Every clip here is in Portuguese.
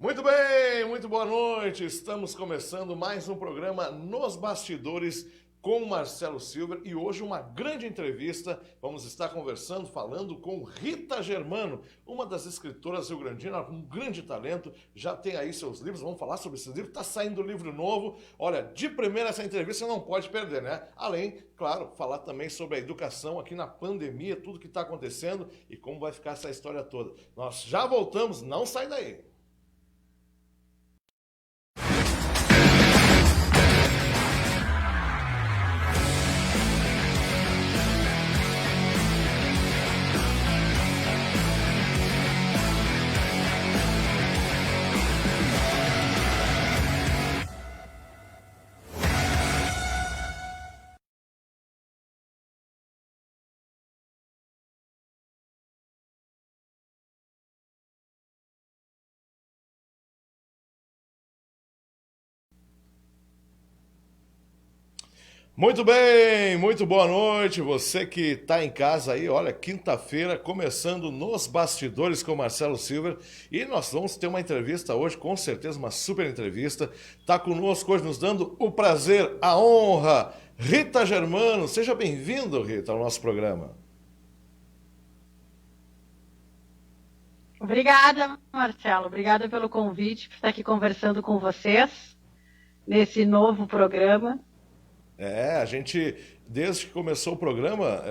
Muito bem, muito boa noite. Estamos começando mais um programa Nos Bastidores com o Marcelo Silver e hoje uma grande entrevista. Vamos estar conversando, falando com Rita Germano, uma das escritoras rio-grandinas, com um grande talento, já tem aí seus livros, vamos falar sobre esses livros, está saindo livro novo. Olha, de primeira essa entrevista você não pode perder, né? Além, claro, falar também sobre a educação aqui na pandemia, tudo que está acontecendo e como vai ficar essa história toda. Nós já voltamos, não sai daí. Muito bem, muito boa noite. Você que está em casa aí, olha, quinta-feira, começando Nos Bastidores com Marcelo Silver. E nós vamos ter uma entrevista hoje, com certeza, uma super entrevista. Está conosco hoje, nos dando o prazer, a honra, Rita Germano. Seja bem-vindo, Rita, ao nosso programa. Obrigada, Marcelo. Obrigada pelo convite, por estar aqui conversando com vocês nesse novo programa. A gente, desde que começou o programa,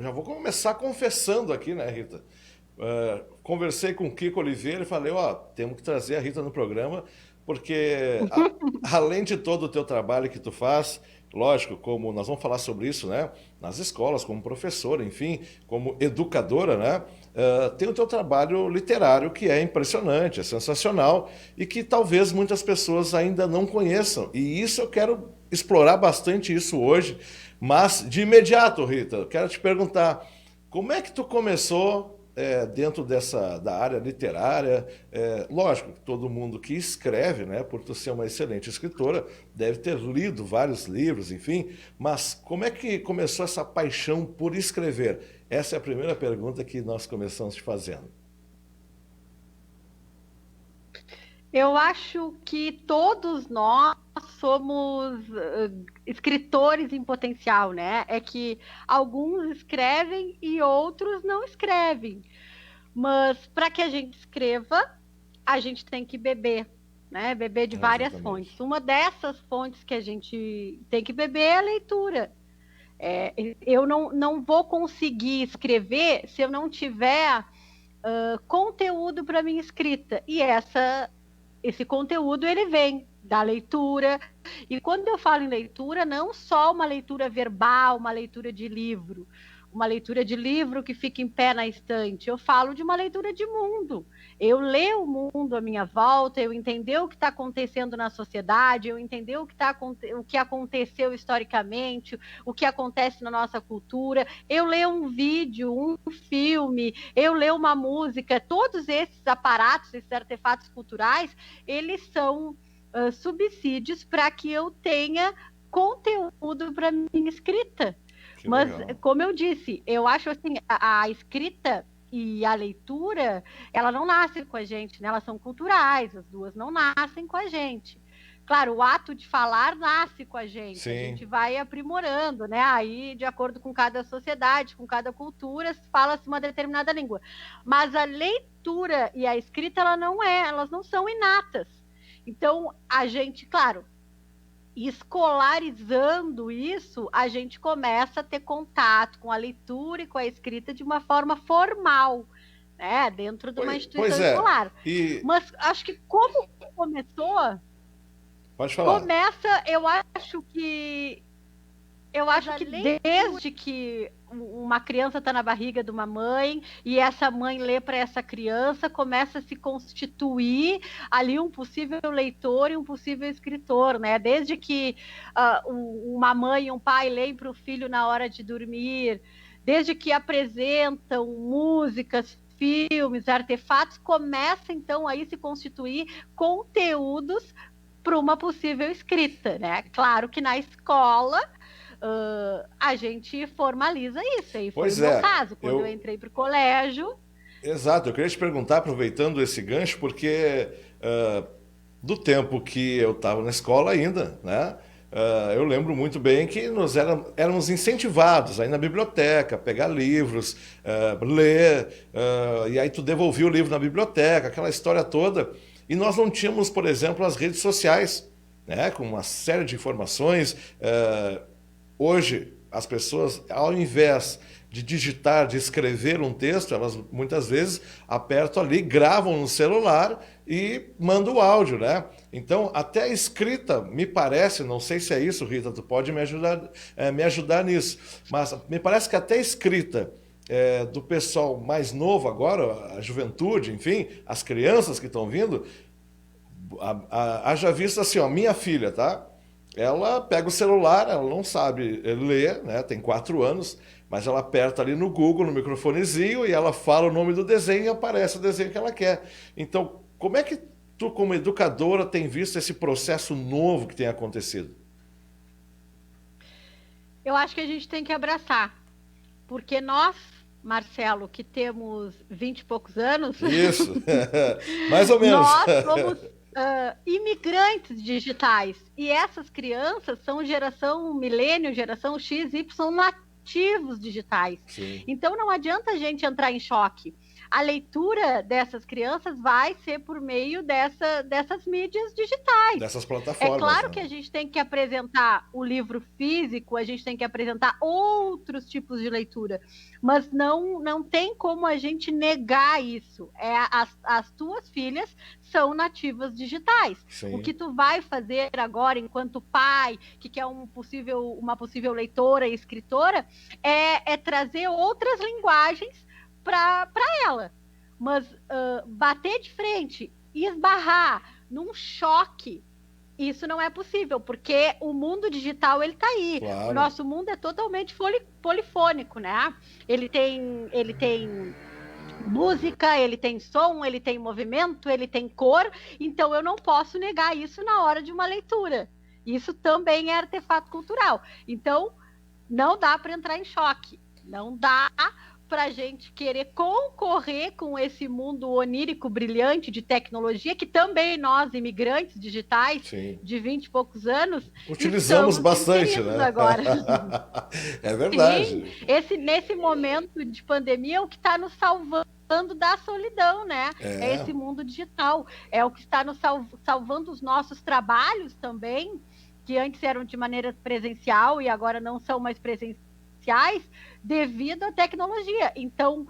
já vou começar confessando aqui, né, Rita? Conversei com o Kiko Oliveira e falei, temos que trazer a Rita no programa, porque além de todo o teu trabalho que tu faz, lógico, como nós vamos falar sobre isso, né, nas escolas, como professora, enfim, como educadora, né, tem o teu trabalho literário que é impressionante, é sensacional e que talvez muitas pessoas ainda não conheçam. E isso eu quero explorar bastante isso hoje, mas de imediato, Rita, eu quero te perguntar, como é que tu começou dentro da área literária? Lógico que todo mundo que escreve, né, por tu ser uma excelente escritora, deve ter lido vários livros, enfim, mas como é que começou essa paixão por escrever? Essa é a primeira pergunta que nós começamos te fazendo. Eu acho que todos nós somos escritores em potencial, né? É que alguns escrevem e outros não escrevem. Mas para que a gente escreva, a gente tem que beber, né? Beber de várias fontes. Uma dessas fontes que a gente tem que beber é a leitura. Eu não vou conseguir escrever se eu não tiver conteúdo para minha escrita. E esse conteúdo ele vem da leitura. E quando eu falo em leitura, não só uma leitura verbal, uma leitura de livro que fica em pé na estante. Eu falo de uma leitura de mundo. Eu ler o mundo à minha volta, eu entender o que está acontecendo na sociedade, eu entender o que aconteceu historicamente, o que acontece na nossa cultura. Eu ler um vídeo, um filme, eu ler uma música. Todos esses aparatos, esses artefatos culturais, eles são subsídios para que eu tenha conteúdo para minha escrita. Mas, como eu disse, eu acho assim, a escrita e a leitura, ela não nasce com a gente, né? Elas são culturais, as duas não nascem com a gente. Claro, o ato de falar nasce com a gente. Sim. A gente vai aprimorando, né? Aí, de acordo com cada sociedade, com cada cultura, fala-se uma determinada língua. Mas a leitura e a escrita, elas não são inatas. Então, a gente, claro, escolarizando isso, a gente começa a ter contato com a leitura e com a escrita de uma forma formal, né? Dentro de uma instituição escolar. Mas acho que como começou... Pode falar. Eu acho que desde que uma criança está na barriga de uma mãe e essa mãe lê para essa criança, começa a se constituir ali um possível leitor e um possível escritor, né? Desde que uma mãe e um pai leem para o filho na hora de dormir, desde que apresentam músicas, filmes, artefatos, começa então aí se constituir conteúdos para uma possível escrita, né? Claro que na escola a gente formaliza isso. Aí foi o meu caso. Quando eu entrei para o colégio, Exato, eu queria te perguntar, aproveitando esse gancho, porque do tempo que eu estava na escola ainda, né? Eu lembro muito bem que éramos incentivados a ir na biblioteca, pegar livros, ler, e aí tu devolvia o livro na biblioteca, aquela história toda. E nós não tínhamos, por exemplo, as redes sociais, né? Com uma série de informações. Hoje, as pessoas, ao invés de digitar, de escrever um texto, elas muitas vezes apertam ali, gravam no celular e mandam o áudio, né? Então, até a escrita, me parece, não sei se é isso, Rita, tu pode me ajudar nisso, mas me parece que até a escrita do pessoal mais novo agora, a juventude, enfim, as crianças que estão vindo, haja visto assim, ó, minha filha, tá? Ela pega o celular, ela não sabe ler, né? Tem 4 anos, mas ela aperta ali no Google, no microfonezinho, e ela fala o nome do desenho e aparece o desenho que ela quer. Então, como é que tu, como educadora, tem visto esse processo novo que tem acontecido? Eu acho que a gente tem que abraçar, porque nós, Marcelo, que temos 20 e poucos anos, Isso, mais ou menos. nós somos imigrantes digitais. E essas crianças são geração milênio, geração X, Y, nativos digitais. Sim. Então não adianta a gente entrar em choque. A leitura dessas crianças vai ser por meio dessas mídias digitais. Dessas plataformas. É claro, né? que a gente tem que apresentar o livro físico, a gente tem que apresentar outros tipos de leitura, mas não tem como a gente negar isso. As tuas filhas são nativas digitais. Sim. O que tu vai fazer agora, enquanto pai, que quer uma possível leitora e escritora, é trazer outras linguagens para ela. Mas bater de frente e esbarrar num choque, isso não é possível, porque o mundo digital, ele tá aí. Claro. O nosso mundo é totalmente polifônico, né? Ele tem música, ele tem som, ele tem movimento, ele tem cor, então eu não posso negar isso na hora de uma leitura. Isso também é artefato cultural. Então, não dá para entrar em choque. Não dá para a gente querer concorrer com esse mundo onírico, brilhante de tecnologia, que também nós, imigrantes digitais, Sim. de 20 e poucos anos, utilizamos bastante, né? Agora. É verdade. Sim, nesse momento de pandemia, é o que está nos salvando da solidão, né? É esse mundo digital. É o que está nos salvando os nossos trabalhos também, que antes eram de maneira presencial e agora não são mais presenciais, devido à tecnologia. Então,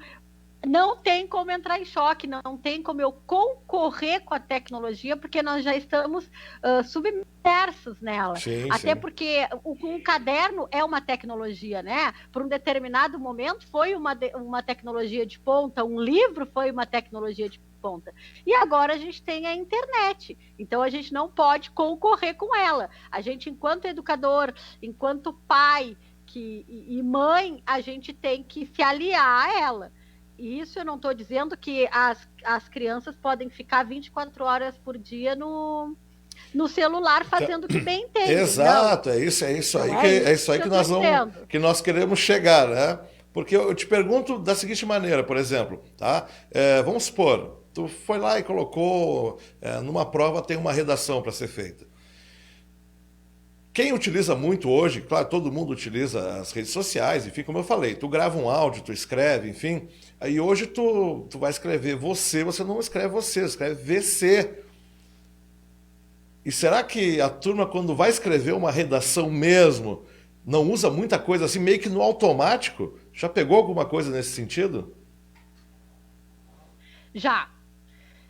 não tem como entrar em choque, não tem como eu concorrer com a tecnologia, porque nós já estamos submersos nela. Sim, Até sim. porque um caderno é uma tecnologia, né? Por um determinado momento foi uma tecnologia de ponta, um livro foi uma tecnologia de ponta. E agora a gente tem a internet. Então a gente não pode concorrer com ela. A gente, enquanto educador, enquanto pai e mãe, a gente tem que se aliar a ela. Isso eu não estou dizendo que as crianças podem ficar 24 horas por dia no celular fazendo o que bem entende. Exato, não. é isso aí Não é isso aí que nós queremos chegar, né? Porque eu te pergunto da seguinte maneira, por exemplo, tá? Vamos supor, tu foi lá e colocou numa prova, tem uma redação para ser feita. Quem utiliza muito hoje, claro, todo mundo utiliza as redes sociais, enfim, como eu falei, tu grava um áudio, tu escreve, enfim, aí hoje tu vai escrever você não escreve você escreve VC. E será que a turma, quando vai escrever uma redação mesmo, não usa muita coisa assim, meio que no automático? Já pegou alguma coisa nesse sentido?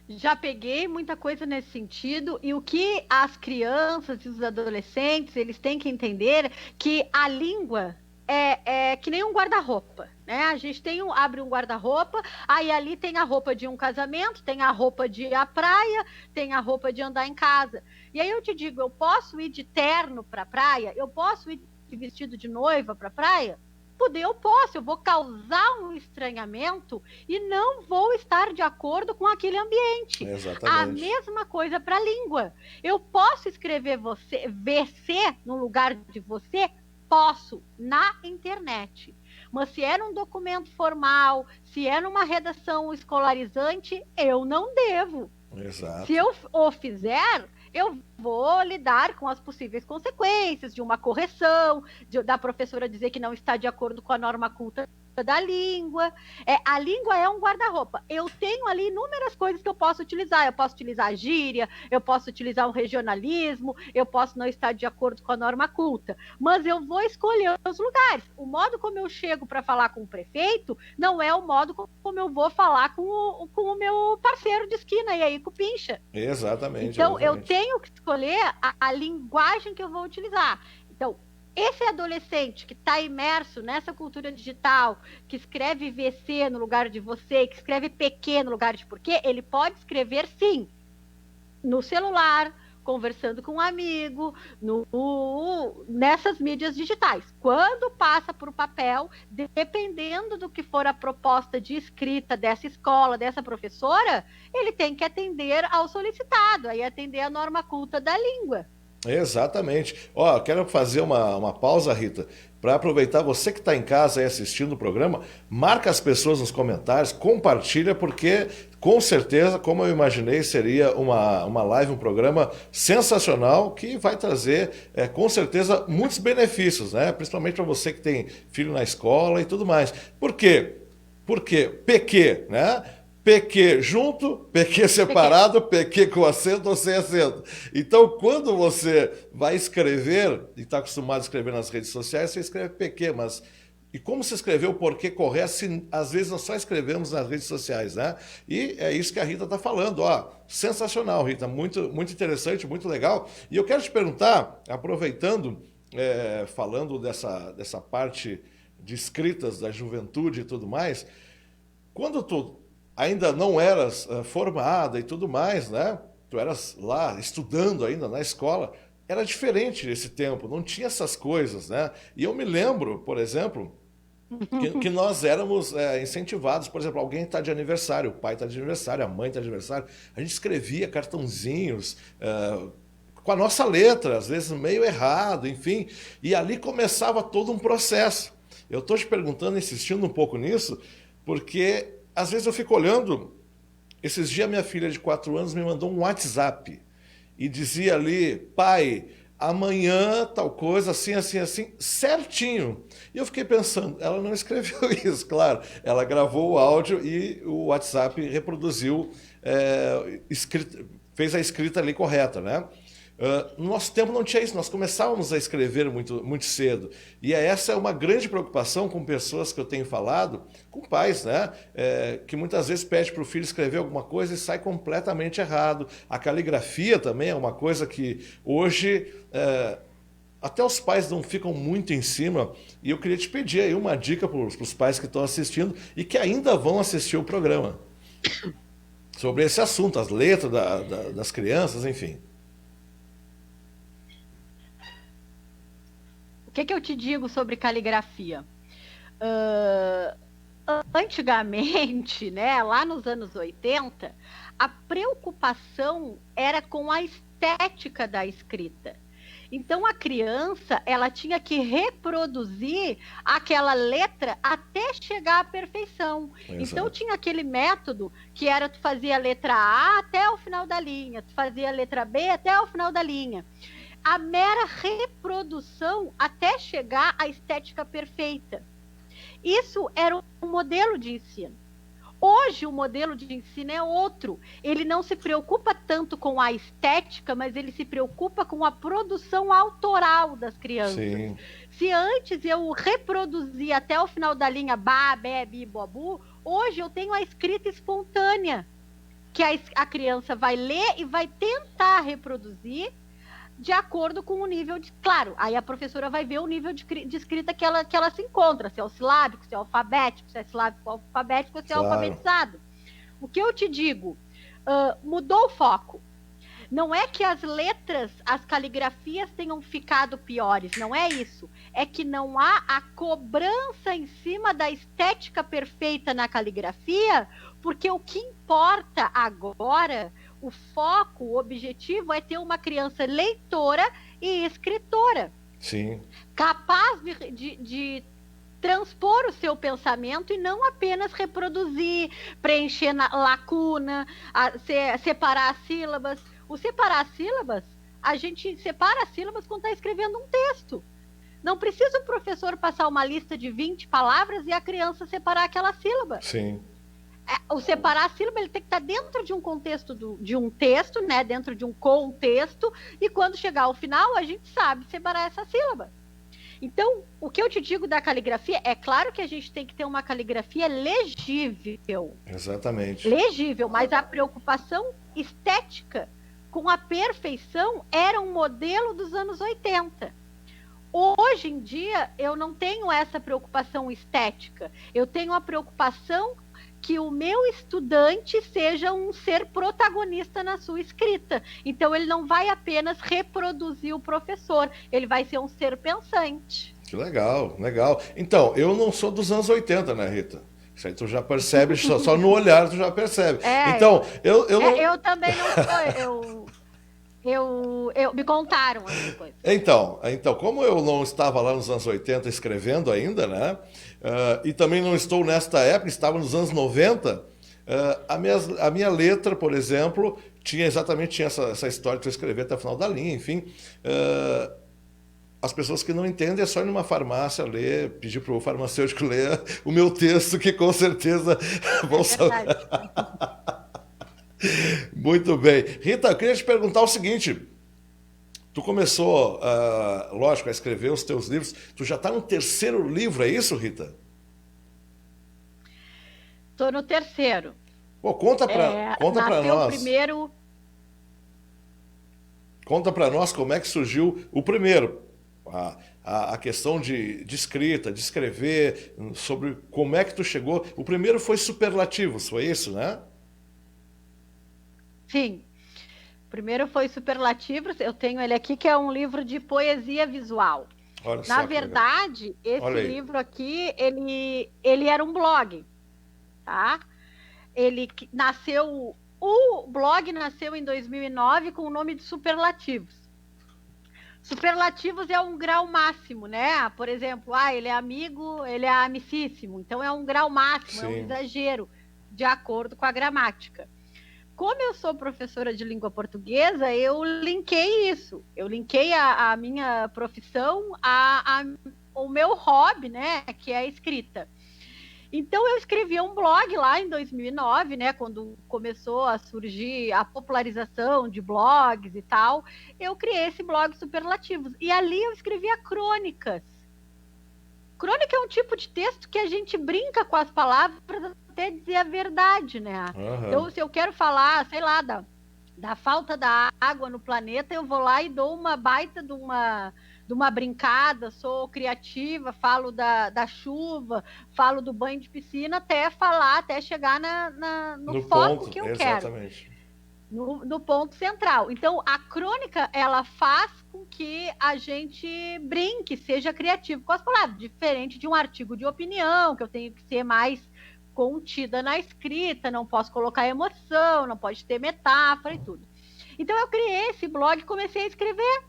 Já peguei muita coisa nesse sentido, e o que as crianças e os adolescentes, eles têm que entender que a língua é que nem um guarda-roupa, né? A gente abre um guarda-roupa, aí ali tem a roupa de um casamento, tem a roupa de ir à praia, tem a roupa de andar em casa. E aí eu te digo, eu posso ir de terno para a praia? Eu posso ir de vestido de noiva para a praia? Eu vou causar um estranhamento e não vou estar de acordo com aquele ambiente. Exatamente. A mesma coisa para a língua. Eu posso escrever VC no lugar de você? Posso, na internet. Mas se é num documento formal, se é numa redação escolarizante, eu não devo. Exato. Se eu o fizer, eu vou lidar com as possíveis consequências de uma correção, da professora dizer que não está de acordo com a norma culta da língua. A língua é um guarda-roupa. Eu tenho ali inúmeras coisas que eu posso utilizar. Eu posso utilizar a gíria, eu posso utilizar um regionalismo, eu posso não estar de acordo com a norma culta. Mas eu vou escolher os lugares. O modo como eu chego para falar com o prefeito não é o modo como eu vou falar com o meu parceiro de esquina, e aí com o pincha. Exatamente. Então, exatamente. eu tenho que escolher a linguagem que eu vou utilizar. Então, esse adolescente que está imerso nessa cultura digital, que escreve VC no lugar de você, que escreve PQ no lugar de porquê, ele pode escrever, sim, no celular, conversando com um amigo, nessas mídias digitais. Quando passa para o papel, dependendo do que for a proposta de escrita dessa escola, dessa professora, ele tem que atender ao solicitado, aí atender a norma culta da língua. Exatamente. Ó, quero fazer uma pausa, Rita, para aproveitar você que está em casa aí assistindo o programa, marca as pessoas nos comentários, compartilha, porque com certeza, como eu imaginei, seria uma live, um programa sensacional que vai trazer, com certeza, muitos benefícios, né? Principalmente para você que tem filho na escola e tudo mais. Por quê? Porque PQ, né? PQ junto, PQ separado, PQ com acento ou sem acento. Então, quando você vai escrever, e está acostumado a escrever nas redes sociais, você escreve PQ, mas... E como se escrever o porquê correto se às vezes nós só escrevemos nas redes sociais, né? E é isso que a Rita está falando, ó. Sensacional, Rita, muito, muito interessante, muito legal. E eu quero te perguntar, aproveitando, falando dessa parte de escritas da juventude e tudo mais, quando tu ainda não eras formada e tudo mais, né? Tu eras lá estudando ainda na escola, era diferente esse tempo, não tinha essas coisas, né? E eu me lembro, por exemplo, que nós éramos incentivados, por exemplo, alguém está de aniversário, o pai está de aniversário, a mãe está de aniversário, a gente escrevia cartãozinhos com a nossa letra, às vezes meio errado, enfim, e ali começava todo um processo. Eu estou te perguntando, insistindo um pouco nisso, porque às vezes eu fico olhando, esses dias minha filha de 4 anos me mandou um WhatsApp e dizia ali, pai, amanhã tal coisa, assim, assim, assim, certinho. E eu fiquei pensando, ela não escreveu isso, claro, ela gravou o áudio e o WhatsApp reproduziu, fez a escrita ali correta, né? No nosso tempo não tinha isso, nós começávamos a escrever muito, muito cedo. E essa é uma grande preocupação com pessoas que eu tenho falado, com pais, né? Que muitas vezes pede para o filho escrever alguma coisa e sai completamente errado. A caligrafia também é uma coisa que hoje até os pais não ficam muito em cima. E eu queria te pedir aí uma dica para os pais que estão assistindo e que ainda vão assistir o programa sobre esse assunto, as letras das crianças, enfim. O que eu te digo sobre caligrafia? Antigamente, né, lá nos anos 80, a preocupação era com a estética da escrita. Então, a criança, ela tinha que reproduzir aquela letra até chegar à perfeição. Exato. Então, tinha aquele método que era tu fazia a letra A até o final da linha, tu fazia a letra B até o final da linha. A mera reprodução até chegar à estética perfeita. Isso era um modelo de ensino. Hoje, o modelo de ensino é outro. Ele não se preocupa tanto com a estética, mas ele se preocupa com a produção autoral das crianças. Sim. Se antes eu reproduzia até o final da linha ba, be, bi, bobu, hoje eu tenho a escrita espontânea, que a criança vai ler e vai tentar reproduzir de acordo com o nível de... Claro, aí a professora vai ver o nível de escrita que ela se encontra, se é o silábico, se é o alfabético, se é silábico alfabético, se é alfabetizado. O que eu te digo, mudou o foco. Não é que as letras, as caligrafias tenham ficado piores, não é isso. É que não há a cobrança em cima da estética perfeita na caligrafia, porque o que importa agora... O foco, o objetivo é ter uma criança leitora e escritora. Sim. Capaz de transpor o seu pensamento e não apenas reproduzir, preencher lacuna, separar as sílabas. O separar as sílabas, a gente separa as sílabas quando está escrevendo um texto. Não precisa o professor passar uma lista de 20 palavras e a criança separar aquela sílaba. Sim. O separar a sílaba, ele tem que estar dentro de um contexto de um texto, né? Dentro de um contexto, e quando chegar ao final, a gente sabe separar essa sílaba. Então, o que eu te digo da caligrafia, é claro que a gente tem que ter uma caligrafia legível. Exatamente. Legível, mas a preocupação estética com a perfeição era um modelo dos anos 80. Hoje em dia, eu não tenho essa preocupação estética. Eu tenho a preocupação que o meu estudante seja um ser protagonista na sua escrita. Então, ele não vai apenas reproduzir o professor, ele vai ser um ser pensante. Que legal, legal. Então, eu não sou dos anos 80, né, Rita? Isso aí tu já percebe, só no olhar tu já percebe. Então, eu não... Eu também não sou... me contaram essas coisas. Então, como eu não estava lá nos anos 80 escrevendo ainda, né? E também não estou nesta época, estava nos anos 90, a minha letra, por exemplo, tinha essa história que eu escrevi até o final da linha, enfim. As pessoas que não entendem é só ir numa farmácia ler, pedir para o farmacêutico ler o meu texto, que com certeza vão saber. Muito bem. Rita, eu queria te perguntar o seguinte. Tu começou, lógico, a escrever os teus livros. Tu já está no 3º livro, é isso, Rita? Estou no 3º. Pô, conta para nós. Primeiro... Conta para nós como é que surgiu o primeiro. A questão de escrita, de escrever, sobre como é que tu chegou. O primeiro foi Superlativos, foi isso, né? Sim. O primeiro foi Superlativos. Eu tenho ele aqui, que é um livro de poesia visual. Na verdade, esse livro aqui, ele era um blog, tá? O blog nasceu em 2009 com o nome de Superlativos. Superlativos é um grau máximo, né? Por exemplo, ele é amigo, ele é amicíssimo. Então, é um grau máximo, Sim. É um exagero, de acordo com a gramática. Como eu sou professora de língua portuguesa, eu linkei isso. Eu linkei a minha profissão ao meu hobby, né? Que é a escrita. Então, eu escrevi um blog lá em 2009, né, quando começou a surgir a popularização de blogs e tal. Eu criei esse blog Superlativos. E ali eu escrevia crônicas. Crônica é um tipo de texto que a gente brinca com as palavras até dizer a verdade, né? Uhum. Então, se eu quero falar, sei lá, da falta da água no planeta, eu vou lá e dou uma baita de uma brincada, sou criativa, falo da chuva, falo do banho de piscina, até chegar no foco ponto, que eu exatamente. Quero. No ponto central. Então, a crônica, ela faz com que a gente brinque, seja criativo com as palavras, diferente de um artigo de opinião, que eu tenho que ser mais contida na escrita, não posso colocar emoção, não pode ter metáfora e tudo. Então, eu criei esse blog e comecei a escrever.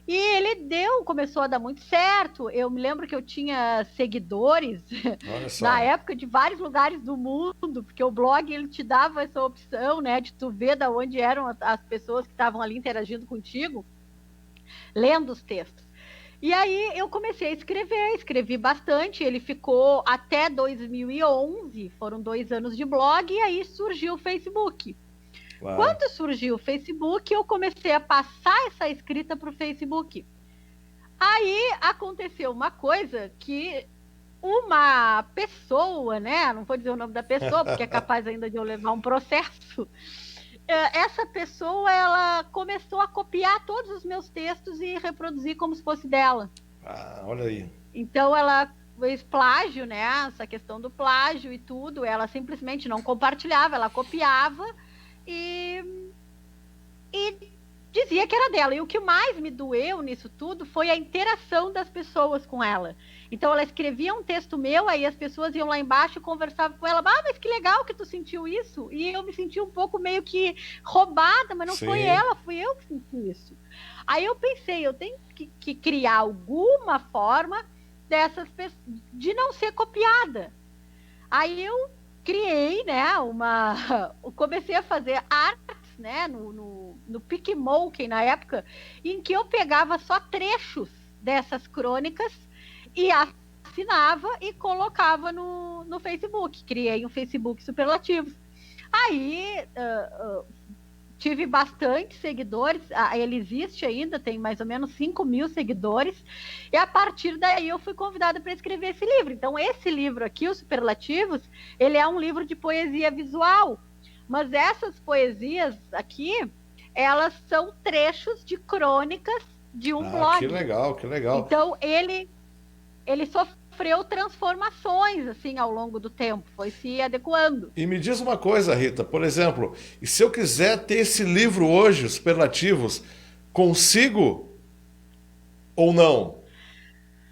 E ele começou a dar muito certo. Eu me lembro que eu tinha seguidores na época de vários lugares do mundo, porque o blog ele te dava essa opção, né, de tu ver de onde eram as pessoas que estavam ali interagindo contigo, lendo os textos. E aí eu comecei a escrevi bastante. Ele ficou até 2011, foram 2 anos de blog, e aí surgiu o Facebook. Uau. Quando surgiu o Facebook, eu comecei a passar essa escrita para o Facebook. Aí aconteceu uma coisa que uma pessoa, né? Não vou dizer o nome da pessoa, porque é capaz ainda de eu levar um processo. Essa pessoa, ela começou a copiar todos os meus textos e reproduzir como se fosse dela. Olha aí. Então, ela fez plágio, né? Essa questão do plágio e tudo. Ela simplesmente não compartilhava, ela copiava e dizia que era dela. E o que mais me doeu nisso tudo foi a interação das pessoas com ela. Então, ela escrevia um texto meu, aí as pessoas iam lá embaixo e conversavam com ela. Mas que legal que tu sentiu isso. E eu me senti um pouco meio que roubada, mas não Sim. foi ela, fui eu que senti isso. Aí eu pensei, eu tenho que criar alguma forma de não ser copiada. Aí eu criei, né, comecei a fazer artes, né, no PicMonkey na época, em que eu pegava só trechos dessas crônicas e assinava e colocava no Facebook. Criei um Facebook Superlativos. Aí tive bastante seguidores, ele existe ainda, tem mais ou menos 5.000 seguidores, e a partir daí eu fui convidada para escrever esse livro. Então, esse livro aqui, Os Superlativos, ele é um livro de poesia visual, mas essas poesias aqui, elas são trechos de crônicas de um blog. Que legal, que legal. Então, ele sofreu transformações assim ao longo do tempo, foi se adequando. E me diz uma coisa, Rita, por exemplo, e se eu quiser ter esse livro hoje, Os Superlativos, consigo ou não?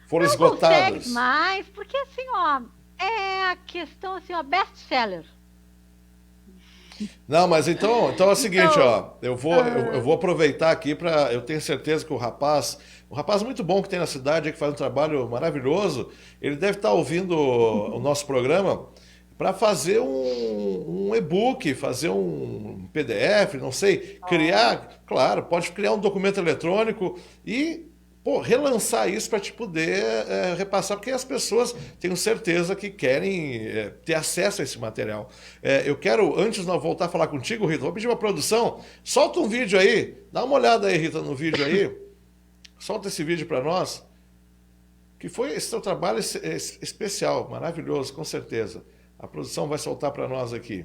Foram esgotadas? Não consegue mais, porque assim, ó, é a questão assim, ó, best-seller. Não, mas então é o seguinte, ó, eu vou aproveitar aqui para, eu tenho certeza que um rapaz muito bom que tem na cidade, que faz um trabalho maravilhoso, ele deve estar ouvindo o nosso programa para fazer um e-book, fazer um PDF, não sei, criar, claro, pode criar um documento eletrônico e relançar isso para te poder repassar, porque as pessoas, tenho certeza que querem ter acesso a esse material. Eu quero, antes de nós voltar a falar contigo, Rita, vou pedir uma produção, solta um vídeo aí, dá uma olhada aí, Rita, no vídeo aí, solta esse vídeo para nós, que foi esse teu trabalho especial, maravilhoso, com certeza. A produção vai soltar para nós aqui.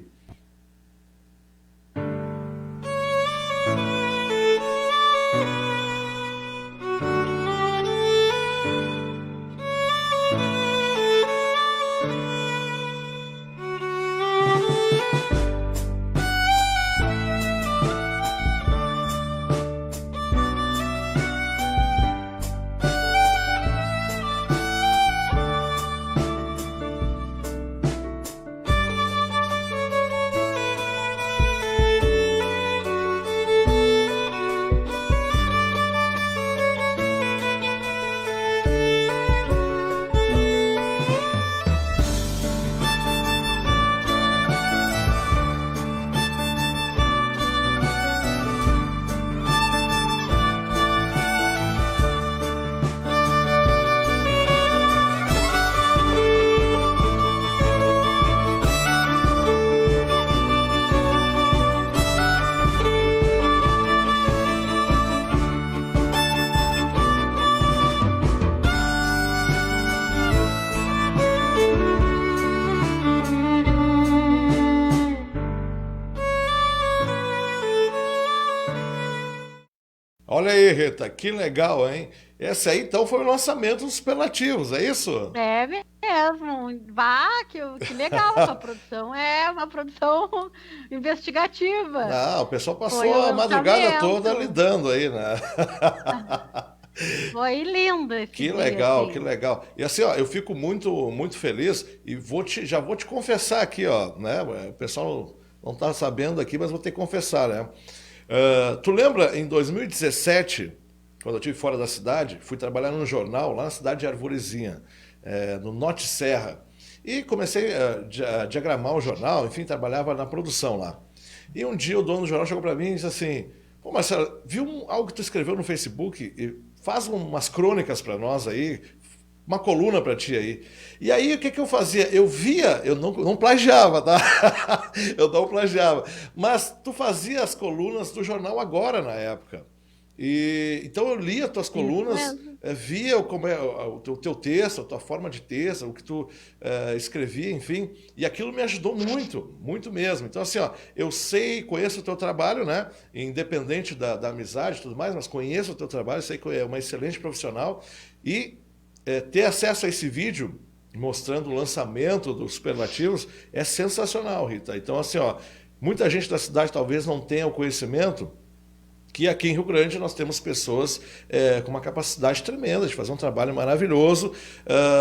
Olha aí, Rita, que legal, hein? Esse aí, então, foi o lançamento dos Superlativos, é isso? É mesmo. Vá, que legal essa produção. É uma produção investigativa. Não, o pessoal passou a madrugada toda lidando aí, né? Foi lindo esse Que dia, legal, assim. que legal. E assim, ó, eu fico muito, muito feliz e já vou te confessar aqui, ó, né? O pessoal não está sabendo aqui, mas vou ter que confessar, né? Tu lembra, em 2017, quando eu estive fora da cidade, fui trabalhar num jornal lá na cidade de Arvorezinha, no Norte Serra, e comecei a diagramar o jornal, enfim, trabalhava na produção lá. E um dia o dono do jornal chegou para mim e disse assim: pô, Marcelo, viu algo que tu escreveu no Facebook? Faz umas crônicas para nós aí, uma coluna para ti aí. E aí, o que eu fazia? Eu via, eu não plagiava, tá? Eu não plagiava. Mas tu fazia as colunas do jornal Agora, na época. Então eu lia as tuas colunas, via como é o teu texto, a tua forma de texto, o que tu escrevia, enfim. E aquilo me ajudou muito, muito mesmo. Então assim, ó, eu conheço o teu trabalho, né? Independente da amizade e tudo mais, mas conheço o teu trabalho, sei que é uma excelente profissional. E ter acesso a esse vídeo mostrando o lançamento dos Superlativos é sensacional, Rita. Então, assim, ó, muita gente da cidade talvez não tenha o conhecimento que aqui em Rio Grande nós temos pessoas com uma capacidade tremenda de fazer um trabalho maravilhoso,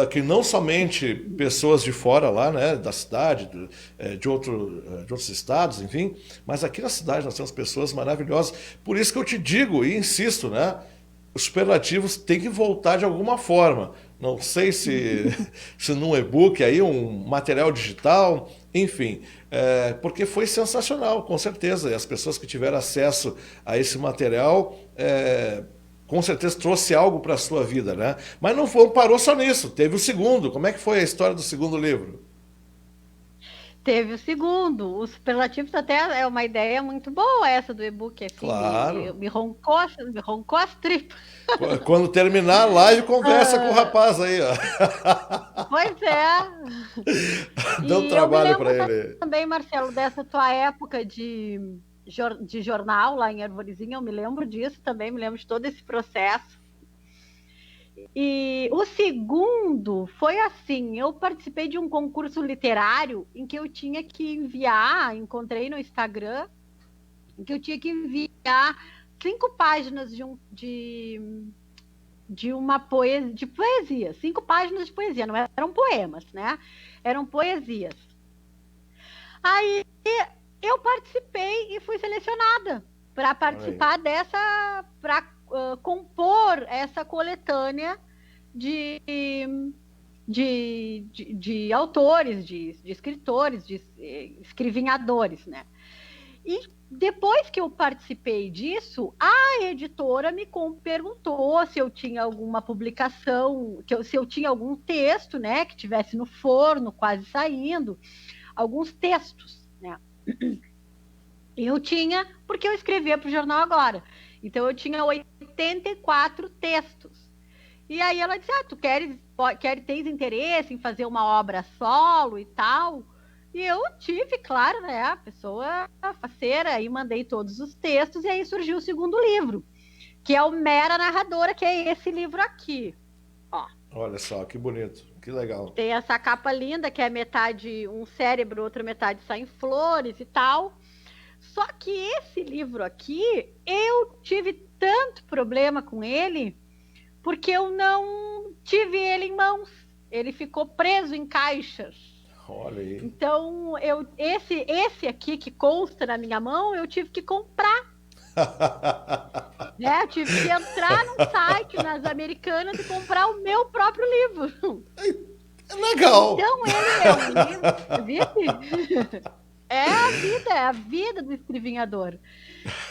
que não somente pessoas de fora lá, né, da cidade, de outros estados, enfim, mas aqui na cidade nós temos pessoas maravilhosas. Por isso que eu te digo e insisto, né, os Superlativos têm que voltar de alguma forma. não sei se, se num e-book aí, um material digital, enfim, porque foi sensacional, com certeza. E as pessoas que tiveram acesso a esse material, com certeza trouxe algo para a sua vida, né? Mas não parou só nisso, teve o segundo. Como é que foi a história do segundo livro? Teve o segundo. Os superlativos até é uma ideia muito boa essa do e-book, assim, Claro. me roncou as tripas. Quando terminar a live, conversa com o rapaz aí, ó. Pois é. Dá um E eu me trabalho lembro para ele. também, Marcelo, dessa tua época de jornal lá em Arvorezinha, eu me lembro disso também, me lembro de todo esse processo. E o segundo foi assim, eu participei de um concurso literário em que eu tinha que enviar, encontrei no Instagram, em que eu tinha que enviar 5 páginas de uma poesia, 5 páginas de poesia, não eram poemas, né? Eram poesias. Aí eu participei e fui selecionada para participar dessa, para compor essa coletânea de, de autores, de escritores, de escrivinhadores, né? E depois que eu participei disso, a editora me perguntou se eu tinha alguma publicação, se eu tinha algum texto, né, que tivesse no forno, quase saindo, alguns textos, né? Eu tinha, porque eu escrevia para o Jornal Agora. Então, eu tinha 84 textos. E aí ela disse, tu tens interesse em fazer uma obra solo e tal? E eu tive, claro, né, a pessoa faceira, e mandei todos os textos, e aí surgiu o segundo livro, que é o Mera Narradora, que é esse livro aqui. Ó. Olha só, que bonito, que legal. Tem essa capa linda, que é metade um cérebro, outra metade saem flores e tal. Só que esse livro aqui, eu tive tanto problema com ele, porque eu não tive ele em mãos. Ele ficou preso em caixas. Olha aí. Então, esse aqui que consta na minha mão, eu tive que comprar. Eu tive que entrar num site nas Americanas e comprar o meu próprio livro. É legal. Então, ele é um livro, viu? É a vida do escrivinhador.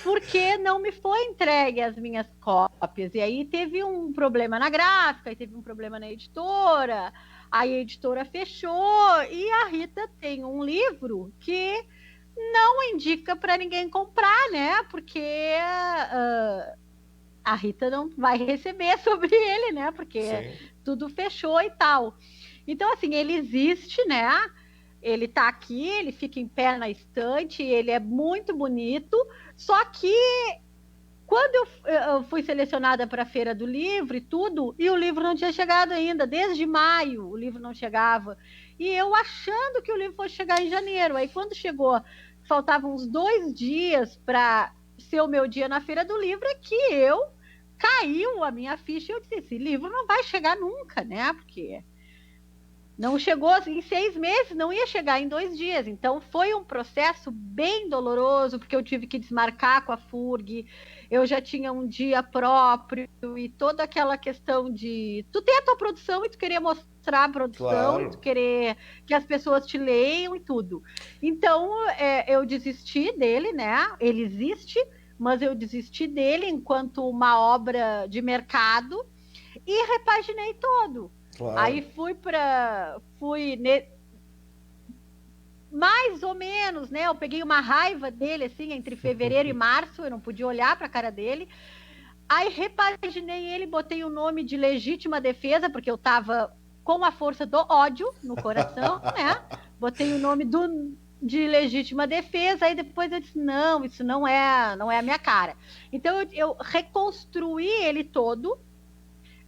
Porque não me foi entregue as minhas cópias. E aí teve um problema na gráfica, aí teve um problema na editora, aí a editora fechou, e a Rita tem um livro que não indica para ninguém comprar, né? Porque a Rita não vai receber sobre ele, né? Porque tudo fechou e tal. Então, assim, ele existe, né? Ele tá aqui, ele fica em pé na estante, ele é muito bonito, só que quando eu fui selecionada para a Feira do Livro e tudo, e o livro não tinha chegado ainda, desde maio o livro não chegava, e eu achando que o livro fosse chegar em janeiro, aí quando chegou, faltavam uns 2 dias para ser o meu dia na Feira do Livro, é que caiu a minha ficha e eu disse, esse livro não vai chegar nunca, né, porque... Não chegou em 6 meses, não ia chegar em 2 dias. Então, foi um processo bem doloroso, porque eu tive que desmarcar com a FURG, eu já tinha um dia próprio, e toda aquela questão de... Tu ter a tua produção e tu querer mostrar a produção, claro. E tu querer que as pessoas te leiam e tudo. Então, eu desisti dele, né? Ele existe, mas eu desisti dele enquanto uma obra de mercado e repaginei todo. Claro. Aí mais ou menos, né? Eu peguei uma raiva dele, assim, entre fevereiro e março, eu não podia olhar para a cara dele. Aí repaginei ele, botei o nome de Legítima Defesa, porque eu estava com a força do ódio no coração, né? Botei o nome de Legítima Defesa, aí depois eu disse, não, isso não é a minha cara. Então eu reconstruí ele todo.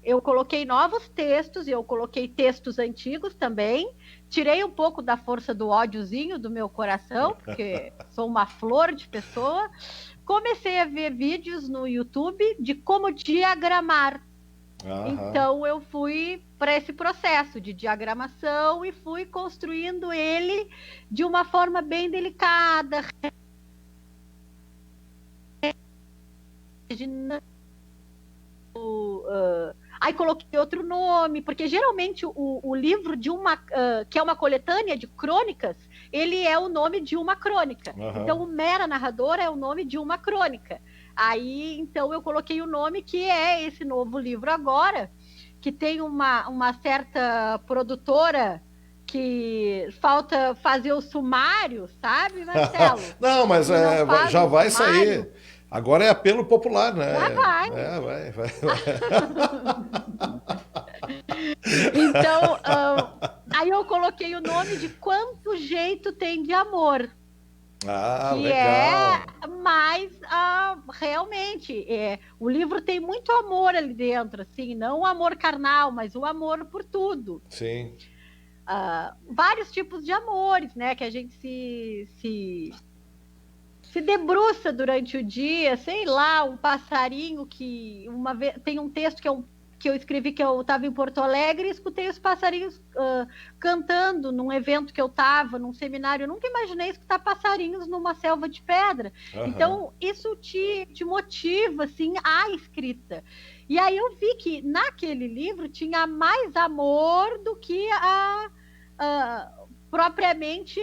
Eu coloquei novos textos, e eu coloquei textos antigos também. Tirei um pouco da força do ódiozinho do meu coração, porque sou uma flor de pessoa. Comecei a ver vídeos no YouTube de como diagramar. Então, eu fui para esse processo de diagramação e fui construindo ele de uma forma bem delicada. Aí coloquei outro nome, porque geralmente o livro de uma que é uma coletânea de crônicas, ele é o nome de uma crônica. Aham. Então o Mera Narrador é o nome de uma crônica. Aí então eu coloquei o nome que é esse novo livro agora, que tem uma certa produtora que falta fazer o sumário, sabe, Marcelo? Não, mas Não faz já o vai sumário. sair. Agora é apelo popular, né? Já vai. Vai. Então, aí eu coloquei o nome de Quanto Jeito Tem de Amor. Ah, Que legal. é mais realmente o livro tem muito amor ali dentro, assim, não o amor carnal, mas o amor por tudo. Sim. Vários tipos de amores, né, que a gente se debruça durante o dia, sei lá, um passarinho que uma vez tem um texto que eu escrevi que eu estava em Porto Alegre e escutei os passarinhos cantando num evento que eu estava, num seminário. Eu nunca imaginei escutar passarinhos numa selva de pedra. Aham. Então, isso te motiva, assim, à escrita. E aí eu vi que naquele livro tinha mais amor do que propriamente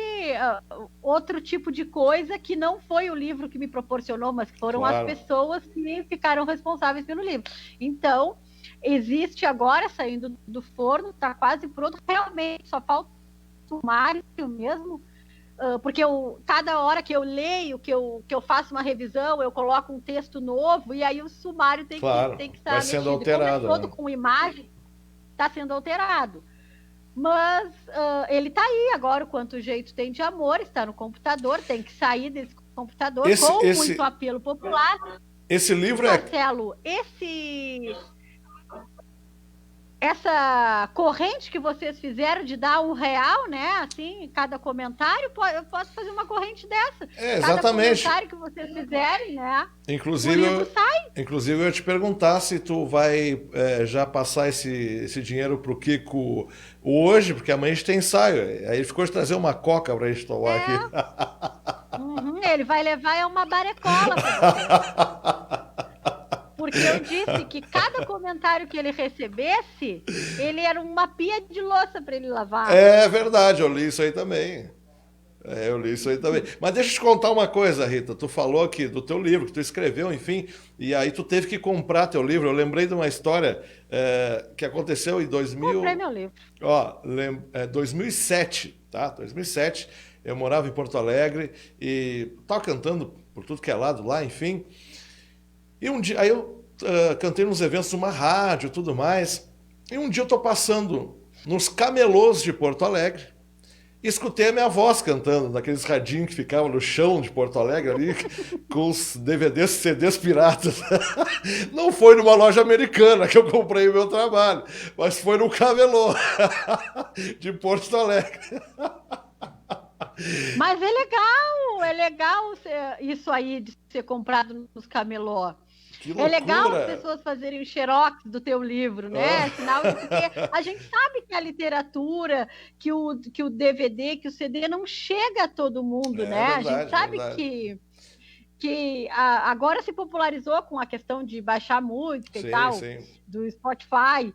outro tipo de coisa que não foi o livro que me proporcionou, mas foram Claro. as pessoas que ficaram responsáveis pelo livro. Então, existe agora, saindo do forno, está quase pronto, realmente só falta o sumário mesmo, porque cada hora que eu leio, que eu faço uma revisão, eu coloco um texto novo, e aí o sumário tem Claro, que estar vai sendo mexido. alterado, Como é todo né? com imagem, está sendo alterado. Mas ele está aí agora, o Quanto Jeito Tem de Amor, está no computador, tem que sair desse computador com muito apelo popular. Esse livro Marcelo, essa corrente que vocês fizeram de dar R$1, né? Assim, cada comentário, eu posso fazer uma corrente dessa. Exatamente. Cada comentário que vocês fizerem, né? Inclusive, o livro sai. Inclusive, eu ia te perguntar se tu vai já passar esse dinheiro pro Kiko hoje, porque amanhã a gente tem ensaio. Aí ele ficou de trazer uma coca pra gente tomar aqui. Ele vai levar uma barecola pra você. Porque eu disse que cada comentário que ele recebesse, ele era uma pia de louça para ele lavar. É verdade, eu li isso aí também. Eu li isso aí também. Mas deixa eu te contar uma coisa, Rita. Tu falou aqui do teu livro, que tu escreveu, enfim, e aí tu teve que comprar teu livro. Eu lembrei de uma história que aconteceu em 2000... Comprei meu livro. 2007, tá? 2007, eu morava em Porto Alegre e estava cantando por tudo que é lado lá, enfim. E um dia, aí eu cantei nos eventos de uma rádio e tudo mais. E um dia eu tô passando nos camelôs de Porto Alegre e escutei a minha voz cantando naqueles radinhos que ficavam no chão de Porto Alegre ali, com os DVDs, CDs piratas. Não foi numa loja americana que eu comprei o meu trabalho, mas foi no camelô de Porto Alegre. Mas é legal isso aí de ser comprado nos camelô. É legal as pessoas fazerem o xerox do teu livro, né? Sinal de que a gente sabe que a literatura, que o DVD, que o CD não chega a todo mundo, né? Verdade, a gente sabe que agora se popularizou com a questão de baixar música e tal, do Spotify.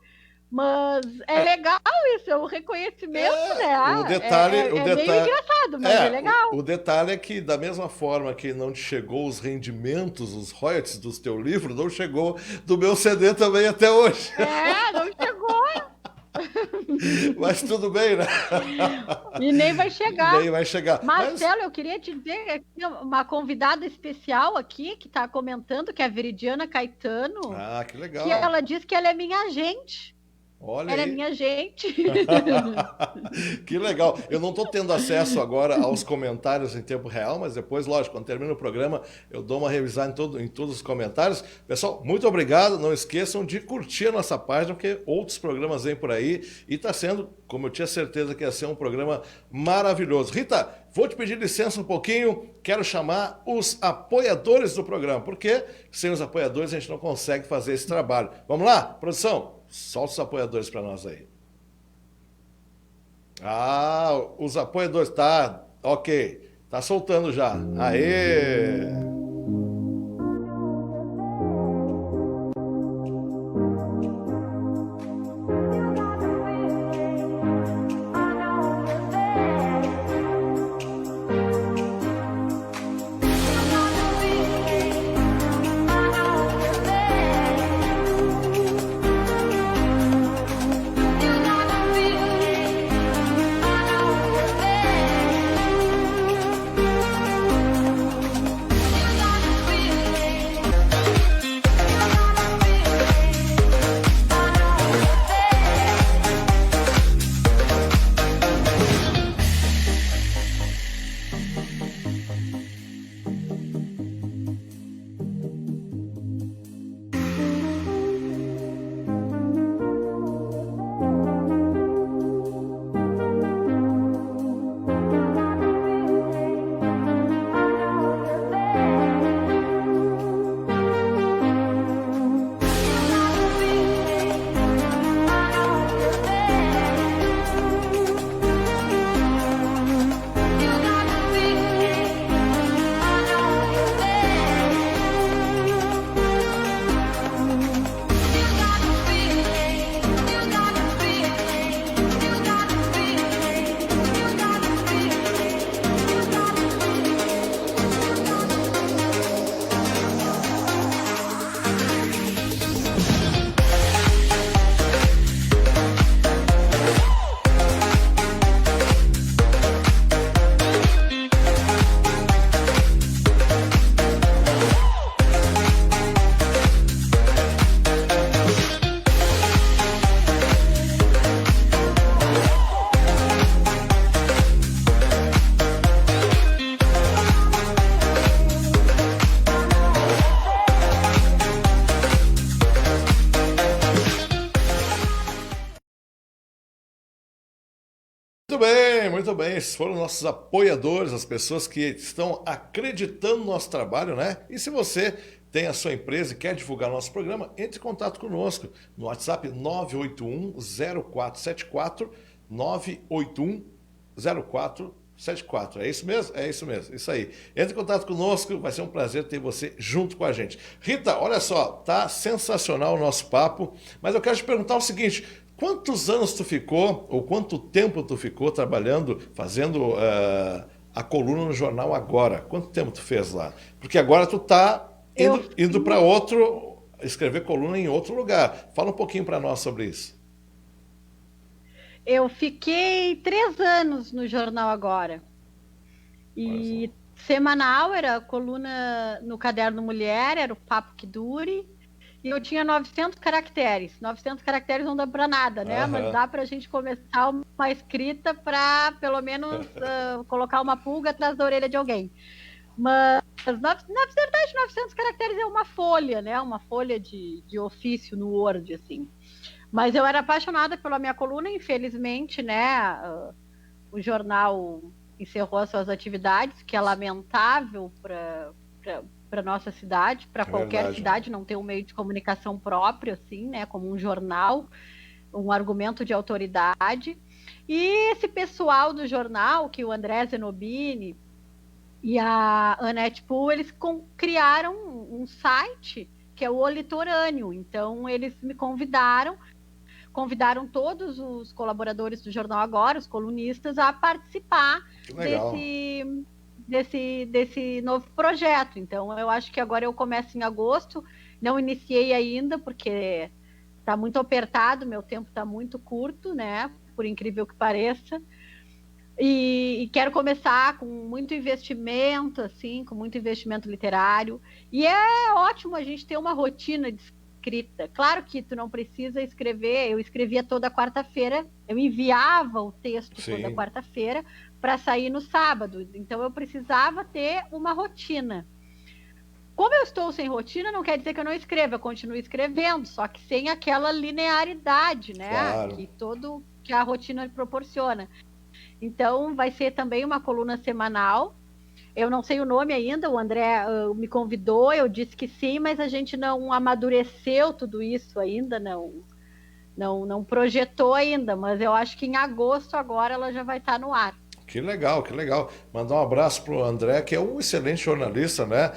Mas é legal isso, é um reconhecimento, né? O detalhe, é meio engraçado, mas é legal. O detalhe é que, da mesma forma que não te chegou os rendimentos, os royalties do teu livro, não chegou do meu CD também até hoje. Não chegou. Mas tudo bem, né? E nem vai chegar. Nem vai chegar. Marcelo, eu queria te dizer que uma convidada especial aqui, que está comentando, que é a Veridiana Caetano. Ah, que legal. Que ela diz que ela é minha agente. Olha Ela aí. é minha gente. Que legal. Eu não estou tendo acesso agora aos comentários em tempo real, mas depois, lógico, quando termina o programa, eu dou uma revisada em todos os comentários. Pessoal, muito obrigado. Não esqueçam de curtir a nossa página, porque outros programas vêm por aí e está sendo, como eu tinha certeza que ia ser, um programa maravilhoso. Rita, vou te pedir licença um pouquinho. Quero chamar os apoiadores do programa, porque sem os apoiadores a gente não consegue fazer esse trabalho. Vamos lá, produção? Solta os apoiadores para nós aí. Os apoiadores, tá, ok. Tá soltando já. Aê! Muito bem, esses foram nossos apoiadores, as pessoas que estão acreditando no nosso trabalho, né? E se você tem a sua empresa e quer divulgar nosso programa, entre em contato conosco no WhatsApp 981-0474, 981-0474. É isso mesmo? É isso mesmo, isso aí. Entre em contato conosco, vai ser um prazer ter você junto com a gente. Rita, olha só, tá sensacional o nosso papo, mas eu quero te perguntar o seguinte: quantos anos tu ficou, ou quanto tempo tu ficou trabalhando, fazendo a coluna no jornal Agora? Quanto tempo tu fez lá? Porque agora tu tá indo para outro, escrever coluna em outro lugar. Fala um pouquinho para nós sobre isso. Eu fiquei 3 anos no Jornal Agora. E semanal era coluna no Caderno Mulher, era o Papo que Dure. E eu tinha 900 caracteres. 900 caracteres não dá para nada, né? Mas dá para a gente começar uma escrita para, pelo menos, colocar uma pulga atrás da orelha de alguém. Mas, na verdade, 900 caracteres é uma folha, né? Uma folha de ofício no Word, assim. Mas eu era apaixonada pela minha coluna, infelizmente, né? O jornal encerrou as suas atividades, que é lamentável para nossa cidade, para qualquer cidade não ter um meio de comunicação próprio, assim, né? Como um jornal, um argumento de autoridade. E esse pessoal do jornal, que o André Zenobini e a Annette Poole, eles criaram um site que é o O Litorâneo. Então, eles me convidaram todos os colaboradores do Jornal Agora, os colunistas, a participar desse novo projeto. Então, eu acho que agora eu começo em agosto, não iniciei ainda, porque está muito apertado, meu tempo está muito curto, né? Por incrível que pareça. E quero começar com muito investimento, assim, com muito investimento literário. E é ótimo a gente ter uma rotina de escrita. Claro que tu não precisa escrever, eu escrevia toda quarta-feira, eu enviava o texto toda quarta-feira para sair no sábado. Então eu precisava ter uma rotina. Como eu estou sem rotina, não quer dizer que eu não escreva, eu continuo escrevendo, só que sem aquela linearidade, né? Claro. Que a rotina proporciona. Então, vai ser também uma coluna semanal. Eu não sei o nome ainda, o André me convidou, eu disse que sim, mas a gente não amadureceu tudo isso ainda, não projetou ainda, mas eu acho que em agosto agora ela já vai estar no ar. Que legal, que legal. Mandar um abraço para o André, que é um excelente jornalista, né?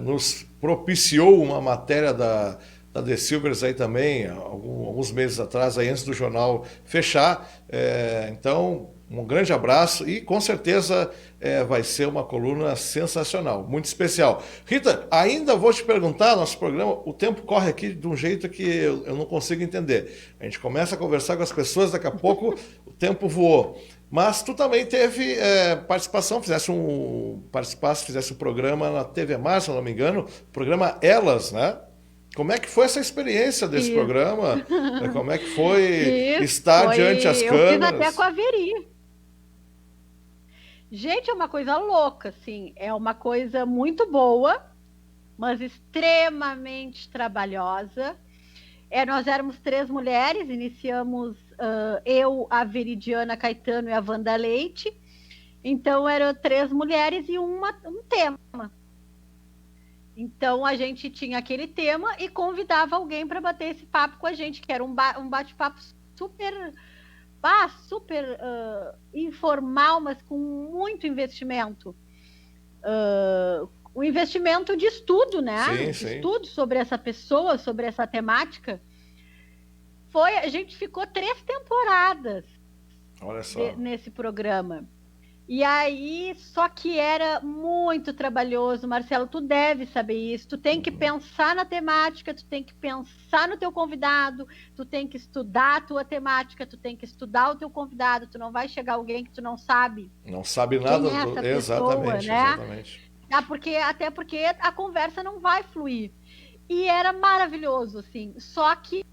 Nos propiciou uma matéria da The Silvers aí também, alguns meses atrás, aí antes do jornal fechar. Então, um grande abraço e com certeza vai ser uma coluna sensacional, muito especial. Rita, ainda vou te perguntar, nosso programa, o tempo corre aqui de um jeito que eu não consigo entender. A gente começa a conversar com as pessoas, daqui a pouco o tempo voou. Mas tu também teve participação, fizesse um programa na TV Mar, se eu não me engano, o programa Elas, né? Como é que foi essa experiência desse programa? Como é que foi estar diante as câmeras? Eu fiz até com a Veri. Gente, é uma coisa louca, assim. É uma coisa muito boa, mas extremamente trabalhosa. Nós éramos 3 mulheres, iniciamos eu, a Veridiana Caetano e a Wanda Leite. Então, eram 3 mulheres e um tema. Então, a gente tinha aquele tema e convidava alguém para bater esse papo com a gente, que era um bate-papo super informal, mas com muito investimento. Um investimento de estudo, né? Sim. Estudo sobre essa pessoa, sobre essa temática. A gente ficou 3 temporadas. Olha só. Nesse programa. E aí, só que era muito trabalhoso, Marcelo, tu deve saber isso, tu tem que pensar na temática, tu tem que pensar no teu convidado, tu tem que estudar a tua temática, tu tem que estudar o teu convidado, tu não vai chegar alguém que tu não sabe. Não sabe nada do... Exatamente, né? Exatamente. Até porque a conversa não vai fluir. E era maravilhoso, assim, só que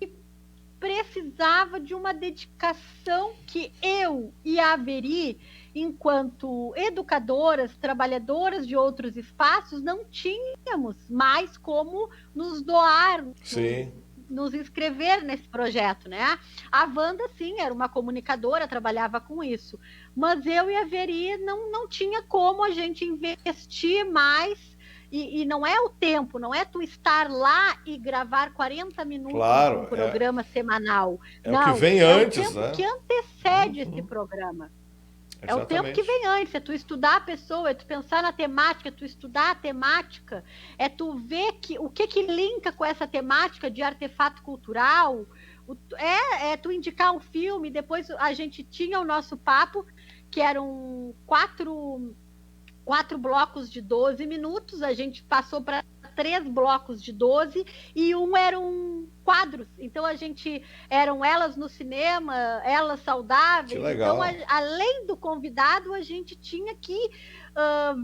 precisava de uma dedicação que eu e a Veri, enquanto educadoras, trabalhadoras de outros espaços, não tínhamos mais como nos doar, nos inscrever nesse projeto, né? A Wanda, sim, era uma comunicadora, trabalhava com isso, mas eu e a Veri não tinha como a gente investir mais. E não é o tempo, não é tu estar lá e gravar 40 minutos de um programa semanal. Não, o que vem antes, o tempo que antecede esse programa. Exatamente. É o tempo que vem antes, é tu estudar a pessoa, é tu pensar na temática, é tu estudar a temática, é tu ver o que linka com essa temática de artefato cultural, é tu indicar um filme. Depois a gente tinha o nosso papo, que eram quatro blocos de 12 minutos, a gente passou para 3 blocos de 12 e eram quadros. Então eram elas no cinema, elas saudáveis. Que legal. Então, além do convidado, a gente tinha que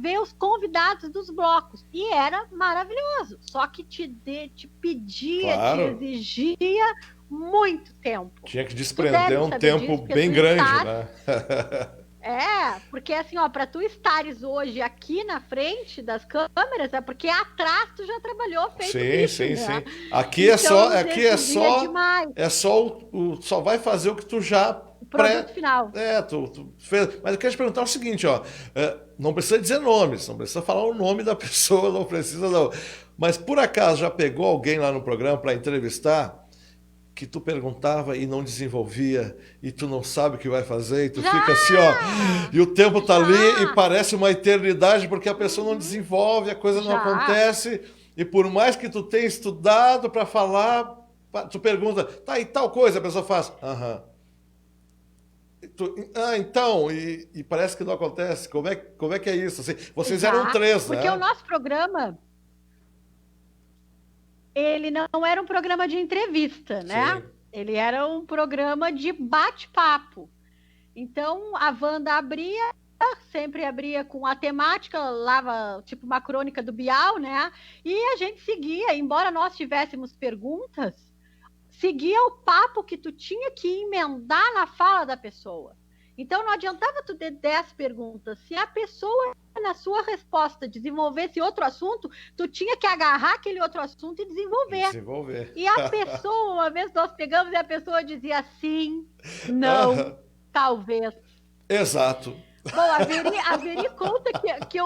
ver os convidados dos blocos. E era maravilhoso. Só que te pedia, claro, te exigia muito tempo. Tinha que desprender um tempo bem grande, né? Porque assim, para tu estares hoje aqui na frente das câmeras, é porque atrás tu já trabalhou feito bicho, né? Sim. Aqui só vai fazer o que tu já produto final. Tu fez. Mas eu quero te perguntar o seguinte, não precisa dizer nomes, não precisa falar o nome da pessoa, não precisa não. Mas por acaso já pegou alguém lá no programa para entrevistar que tu perguntava e não desenvolvia, e tu não sabe o que vai fazer, e tu fica assim, e o tempo tá ali e parece uma eternidade, porque a pessoa não desenvolve, a coisa não acontece, e por mais que tu tenha estudado para falar, tu pergunta, tá, e tal coisa, a pessoa faz, então, e parece que não acontece, como é que é isso? Assim, vocês eram 3, né? Porque o nosso programa, ele não era um programa de entrevista, né? Sim. Ele era um programa de bate-papo. Então, a Wanda sempre abria com a temática, lava tipo uma crônica do Bial, né? E a gente seguia, embora nós tivéssemos perguntas, seguia o papo que tu tinha que emendar na fala da pessoa. Então, não adiantava tu ter 10 perguntas. Se a pessoa, na sua resposta, desenvolvesse outro assunto, tu tinha que agarrar aquele outro assunto e desenvolver. E a pessoa, uma vez nós pegamos e a pessoa dizia sim, não, talvez. Exato. Bom, a Veri conta que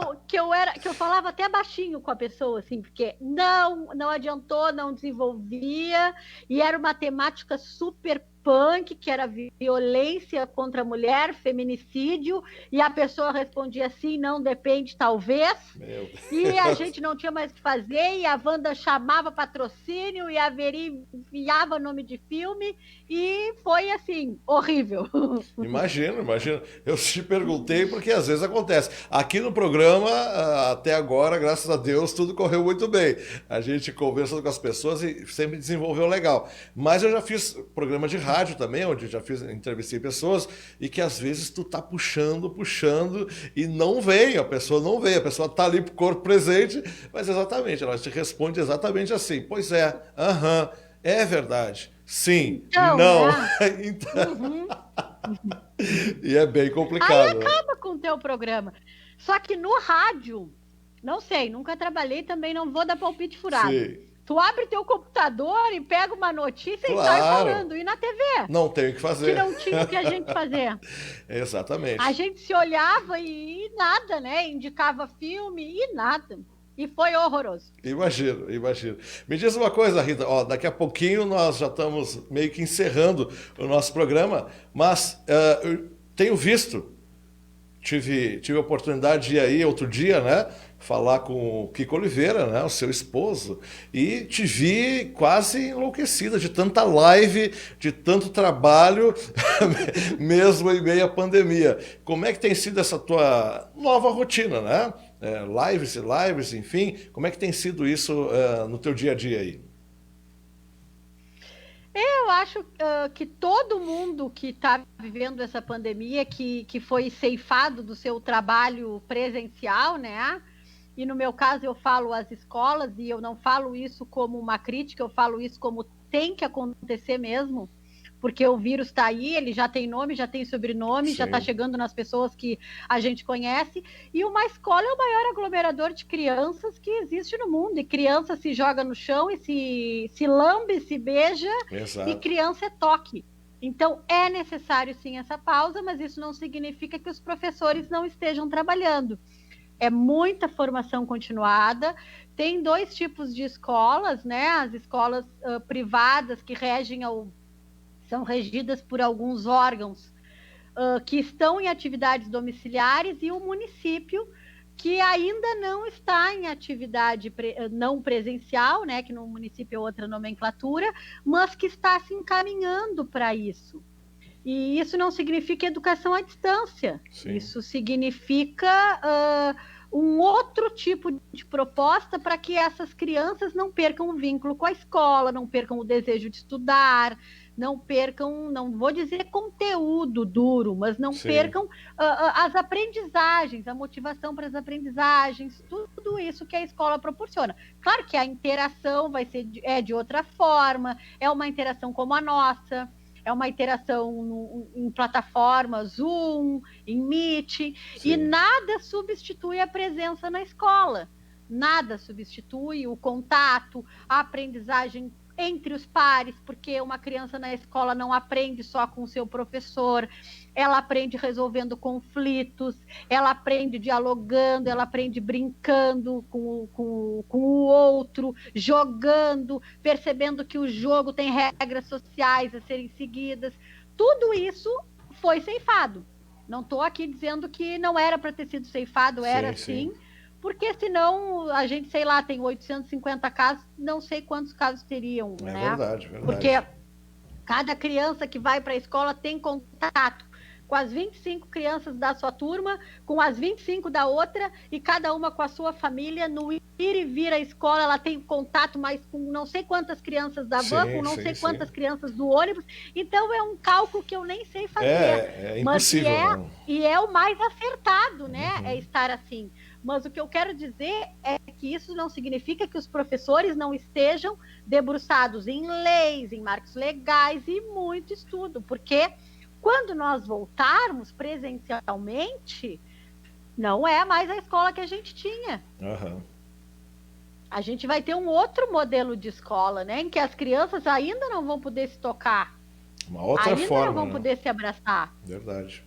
eu falava até baixinho com a pessoa, assim, porque não adiantou, não desenvolvia, e era uma temática super punk, que era violência contra a mulher, feminicídio, e a pessoa respondia assim, não, depende, talvez. Meu Deus. E a gente não tinha mais o que fazer, e a Wanda chamava patrocínio, e a Veri enviava nome de filme, e foi assim, horrível. Imagino. Eu te perguntei porque às vezes acontece. Aqui no programa, até agora, graças a Deus, tudo correu muito bem. A gente conversando com as pessoas e sempre desenvolveu legal. Mas eu já fiz programa de rádio também, onde já entrevistei pessoas, e que às vezes tu tá puxando, e não vem, a pessoa tá ali pro corpo presente, mas exatamente, ela te responde exatamente assim, pois é, é verdade, sim, então, não. Então... E é bem complicado. Aí acaba com o teu programa. Só que no rádio, não sei, nunca trabalhei, também não vou dar palpite furado. Sim. Tu abre teu computador e pega uma notícia e sai falando. E na TV? Não tem o que fazer. Que não tinha o que a gente fazer. Exatamente. A gente se olhava e nada, né? Indicava filme e nada. E foi horroroso. Imagino. Me diz uma coisa, Rita. Daqui a pouquinho nós já estamos meio que encerrando o nosso programa, mas eu tenho visto, tive a oportunidade de ir aí outro dia, né? Falar com o Kiko Oliveira, né, o seu esposo, e te vi quase enlouquecida de tanta live, de tanto trabalho, mesmo em meio à pandemia. Como é que tem sido essa tua nova rotina, né? Lives, enfim, como é que tem sido isso no teu dia a dia aí? Eu acho que todo mundo que está vivendo essa pandemia, que foi ceifado do seu trabalho presencial, né? E no meu caso eu falo as escolas, e eu não falo isso como uma crítica, eu falo isso como tem que acontecer mesmo, porque o vírus está aí, ele já tem nome, já tem sobrenome, Sim. Já está chegando nas pessoas que a gente conhece, e uma escola é o maior aglomerador de crianças que existe no mundo, e criança se joga no chão e se lambe, se beija, Exato. E criança é toque. Então, é necessário sim essa pausa, mas isso não significa que os professores não estejam trabalhando. É muita formação continuada. Tem 2 tipos de escolas, né? As escolas privadas que são regidas por alguns órgãos que estão em atividades domiciliares, e o município que ainda não está em atividade não presencial, né, que no município é outra nomenclatura, mas que está se encaminhando para isso. E isso não significa educação à distância. Sim. Isso significa um outro tipo de proposta para que essas crianças não percam o vínculo com a escola, não percam o desejo de estudar, não percam, não vou dizer conteúdo duro, mas não Sim. percam as aprendizagens, a motivação para as aprendizagens, tudo isso que a escola proporciona. Claro que a interação vai ser de outra forma, é uma interação como a nossa, é uma interação em plataformas Zoom, em Meet, Sim. e nada substitui a presença na escola. Nada substitui o contato, a aprendizagem entre os pares, porque uma criança na escola não aprende só com o seu professor, ela aprende resolvendo conflitos, ela aprende dialogando, ela aprende brincando com o outro, jogando, percebendo que o jogo tem regras sociais a serem seguidas. Tudo isso foi ceifado. Não estou aqui dizendo que não era para ter sido ceifado, era sim. Porque senão a gente, sei lá, tem 850 casos, não sei quantos casos teriam, né? Verdade. Porque cada criança que vai para a escola tem contato com as 25 crianças da sua turma, com as 25 da outra, e cada uma com a sua família. No ir e vir à escola, ela tem contato mais com não sei quantas crianças da van, com não sei quantas crianças do ônibus. Então, é um cálculo que eu nem sei fazer. É impossível. E é o mais acertado, né? É estar assim. Mas o que eu quero dizer é que isso não significa que os professores não estejam debruçados em leis, em marcos legais e muito estudo, porque quando nós voltarmos presencialmente, não é mais a escola que a gente tinha. A gente vai ter um outro modelo de escola, né, em que as crianças ainda não vão poder se tocar, uma outra forma, não vão poder se abraçar. Verdade.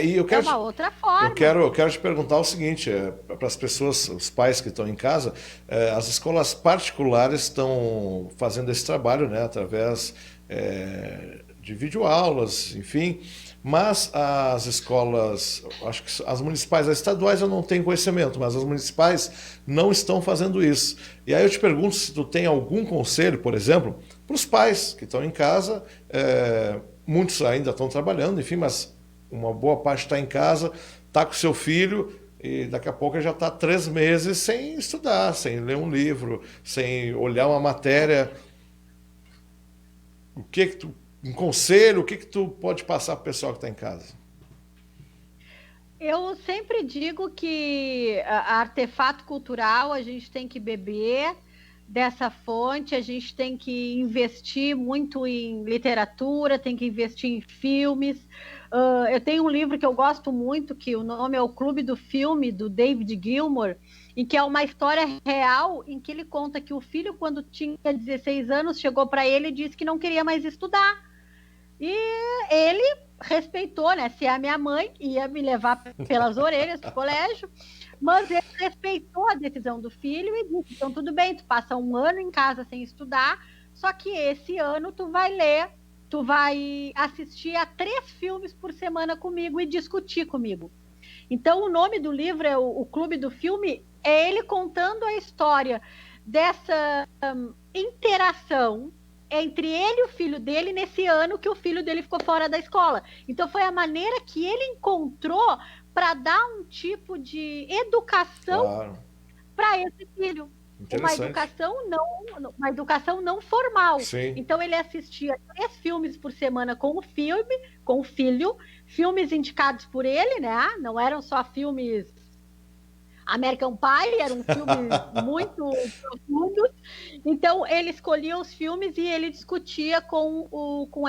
E eu quero, uma outra forma. Eu quero te perguntar o seguinte, para as pessoas, os pais que estão em casa, as escolas particulares estão fazendo esse trabalho, né, através de videoaulas, enfim, mas as escolas, acho que as municipais, as estaduais eu não tenho conhecimento, mas as municipais não estão fazendo isso. E aí eu te pergunto se tu tem algum conselho, por exemplo, para os pais que estão em casa, muitos ainda estão trabalhando, enfim, mas uma boa parte está em casa, está com seu filho e daqui a pouco já está 3 meses sem estudar, sem ler um livro, sem olhar uma matéria. Um conselho, o que tu pode passar para o pessoal que está em casa? Eu sempre digo que a artefato cultural a gente tem que beber dessa fonte, a gente tem que investir muito em literatura, tem que investir em filmes. Eu tenho um livro que eu gosto muito, que o nome é O Clube do Filme, do David Gilmour, em que é uma história real, em que ele conta que o filho, quando tinha 16 anos, chegou para ele e disse que não queria mais estudar. E ele respeitou, né? Se a minha mãe ia me levar pelas orelhas para o colégio, mas ele respeitou a decisão do filho e disse, então tudo bem, tu passa 1 ano em casa sem estudar, só que esse ano tu vai ler, tu vai assistir a 3 filmes por semana comigo e discutir comigo. Então o nome do livro é o Clube do Filme, é ele contando a história dessa interação entre ele e o filho dele nesse ano que o filho dele ficou fora da escola. Então foi a maneira que ele encontrou para dar um tipo de educação para esse filho. Uma educação não formal. Sim. Então ele assistia 3 filmes por semana com o filho, filmes indicados por ele, né? Não eram só filmes American Pie, eram filmes muito profundos. Então ele escolhia os filmes e ele discutia com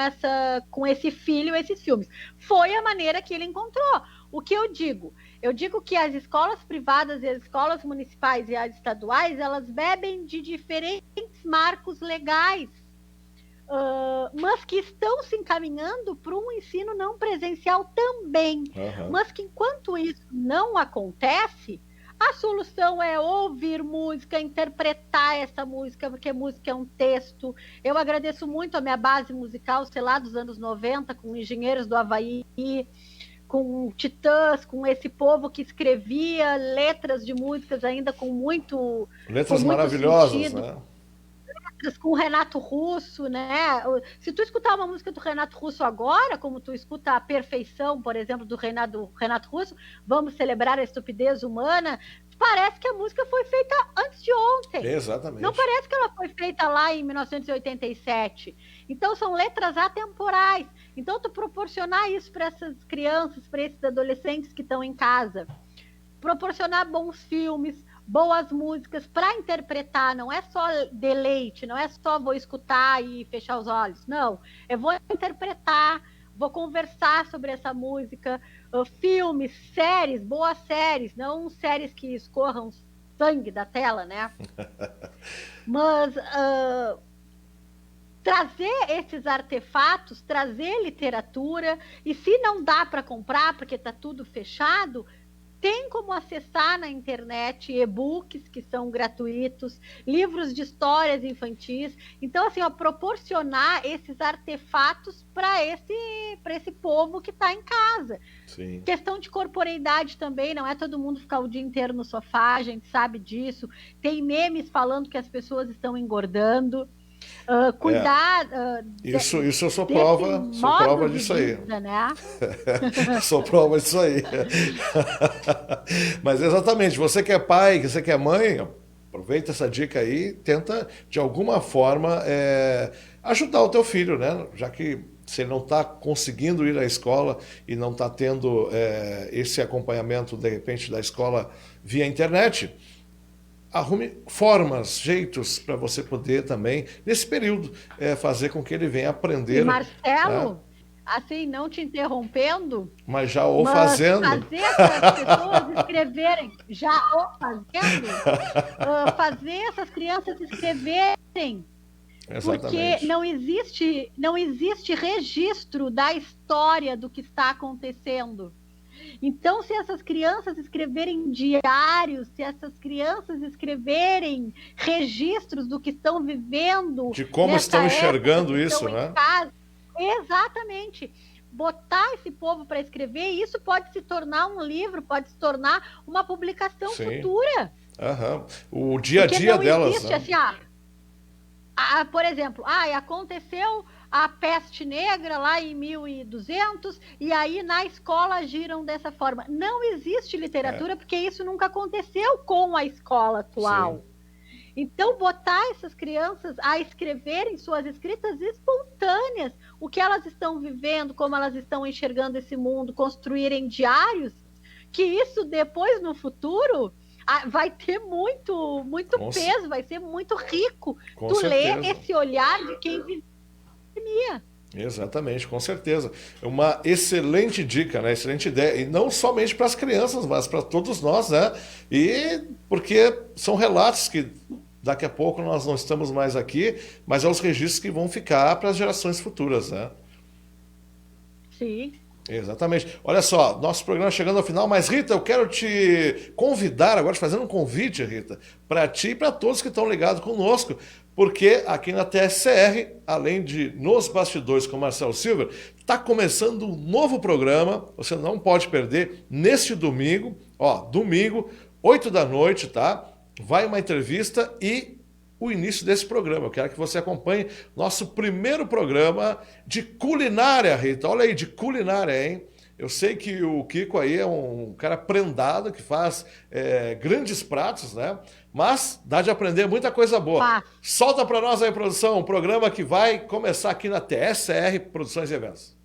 esse filho esses filmes. Foi a maneira que ele encontrou. O que eu digo? Eu digo que as escolas privadas e as escolas municipais e as estaduais, elas bebem de diferentes marcos legais. mas que estão se encaminhando para um ensino não presencial também. Mas que enquanto isso não acontece, a solução é ouvir música, interpretar essa música, porque música é um texto. Eu agradeço muito a minha base musical, sei lá, dos anos 90, com Engenheiros do Havaí, com Titãs, com esse povo que escrevia letras de músicas ainda com muito... Letras maravilhosas, sentido. né? Com o Renato Russo, né? Se tu escutar uma música do Renato Russo agora, como tu escuta A Perfeição, por exemplo, do Renato Russo, Vamos Celebrar a Estupidez Humana, parece que a música foi feita antes de ontem. Exatamente. Não parece que ela foi feita lá em 1987. Então, são letras atemporais. Então, tu proporcionar isso para essas crianças, para esses adolescentes que estão em casa, proporcionar bons filmes, boas músicas para interpretar, não é só deleite, não é só vou escutar e fechar os olhos, não, eu vou interpretar, vou conversar sobre essa música, filmes, séries, boas séries, não séries que escorram sangue da tela, né? Mas trazer esses artefatos, trazer literatura, e se não dá para comprar porque está tudo fechado, tem como acessar na internet e-books que são gratuitos, livros de histórias infantis. Então, assim, proporcionar esses artefatos para esse povo que está em casa. Sim. Questão de corporeidade também, não é todo mundo ficar o dia inteiro no sofá, a gente sabe disso. Tem memes falando que as pessoas estão engordando. Cuidar. Isso eu sou prova disso aí. Vida, né? Sou prova disso aí. Mas exatamente, você que é pai, você que é mãe, aproveita essa dica aí, tenta de alguma forma ajudar o teu filho, né? Já que se ele não está conseguindo ir à escola e não está tendo esse acompanhamento, de repente, da escola via internet, arrume formas, jeitos para você poder também, nesse período, fazer com que ele venha aprender. E Marcelo, assim, não te interrompendo, mas já o fazendo. Fazer essas pessoas escreverem, fazer essas crianças escreverem. Exatamente. Porque não existe registro da história do que está acontecendo. Então, se essas crianças escreverem diários, se essas crianças escreverem registros do que estão vivendo... De como estão enxergando isso, né? Exatamente. Botar esse povo para escrever, isso pode se tornar um livro, pode se tornar uma publicação futura. O dia a dia delas. Existe, né? Assim, por exemplo, aconteceu a peste negra lá em 1200 e aí na escola agiram dessa forma. Não existe literatura porque isso nunca aconteceu com a escola atual. Sim. Então, botar essas crianças a escreverem suas escritas espontâneas, o que elas estão vivendo, como elas estão enxergando esse mundo, construírem diários, que isso depois, no futuro, vai ter muito peso, vai ser muito rico tu ler esse olhar de quem vivia. Exatamente, com certeza. Uma excelente dica, né? Excelente ideia. E não somente para as crianças, mas para todos nós, né? E porque são relatos que daqui a pouco nós não estamos mais aqui, mas é os registros que vão ficar para as gerações futuras, né? Sim. Exatamente. Olha só, nosso programa chegando ao final, mas Rita, eu quero te convidar agora, fazendo um convite, Rita, para ti e para todos que estão ligados conosco, porque aqui na TSR, além de Nos Bastidores com Marcelo Silver, está começando um novo programa, você não pode perder, neste domingo, domingo, 8 da noite, tá? Vai uma entrevista e o início desse programa. Eu quero que você acompanhe nosso primeiro programa de culinária, Rita. Olha aí, de culinária, hein? Eu sei que o Kiko aí é um cara prendado, que faz grandes pratos, né? Mas dá de aprender muita coisa boa. Solta para nós aí, produção, um programa que vai começar aqui na TSR Produções e Eventos.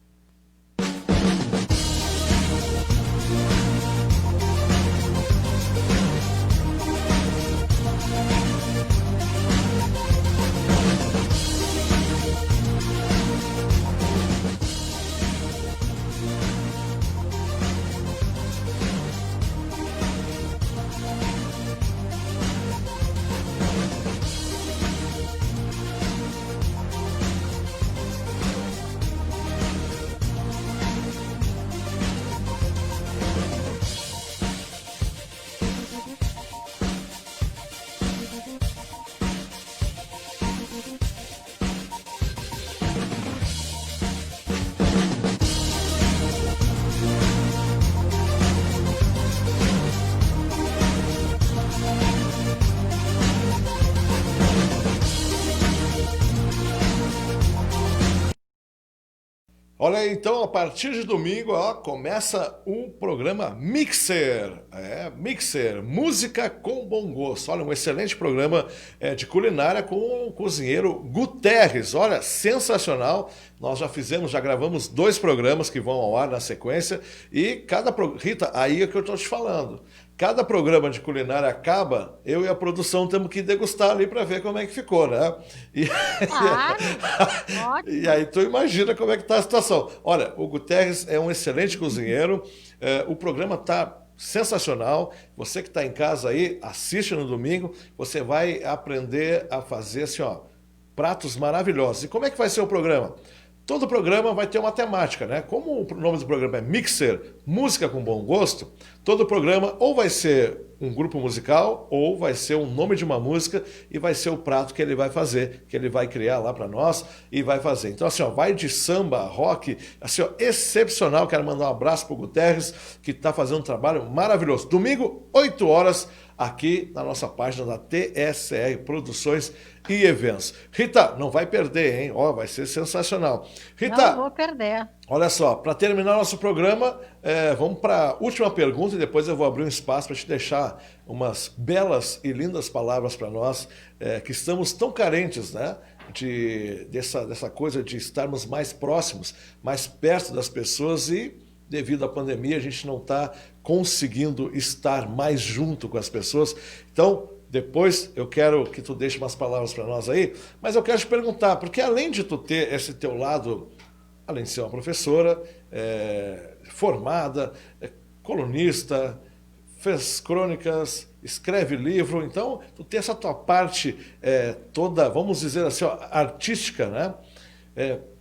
Olha aí, então, a partir de domingo, ó, começa o programa Mixer. Mixer, música com bom gosto. Olha, um excelente programa de culinária com o cozinheiro Guterres. Olha, sensacional. Nós já gravamos 2 programas que vão ao ar na sequência. E Rita, aí é que eu estou te falando. Cada programa de culinária acaba, eu e a produção temos que degustar ali para ver como é que ficou, né? Claro, ótimo. E aí tu imagina como é que está a situação. Olha, o Guterres é um excelente cozinheiro, o programa está sensacional. Você que está em casa aí, assiste no domingo, você vai aprender a fazer assim, ó, pratos maravilhosos. E como é que vai ser o programa? Todo programa vai ter uma temática, né? Como o nome do programa é Mixer, música com bom gosto, todo programa ou vai ser um grupo musical ou vai ser o nome de uma música e vai ser o prato que ele vai fazer, que ele vai criar lá para nós e vai fazer. Então, assim, ó, vai de samba, rock, assim, ó, excepcional. Quero mandar um abraço pro Guterres, que está fazendo um trabalho maravilhoso. Domingo, 8 horas, aqui na nossa página da TSR Produções e Eventos. Rita, não vai perder, hein? Ó, vai ser sensacional. Rita, não vou perder. Olha só, para terminar nosso programa, vamos para a última pergunta e depois eu vou abrir um espaço para te deixar umas belas e lindas palavras para nós, que estamos tão carentes, né? Dessa coisa de estarmos mais próximos, mais perto das pessoas e, devido à pandemia, a gente não está conseguindo estar mais junto com as pessoas. Então, depois eu quero que tu deixe umas palavras para nós aí, mas eu quero te perguntar, porque além de tu ter esse teu lado, além de ser uma professora formada, colunista, fez crônicas, escreve livro, então tu tem essa tua parte toda, vamos dizer assim, ó, artística, né?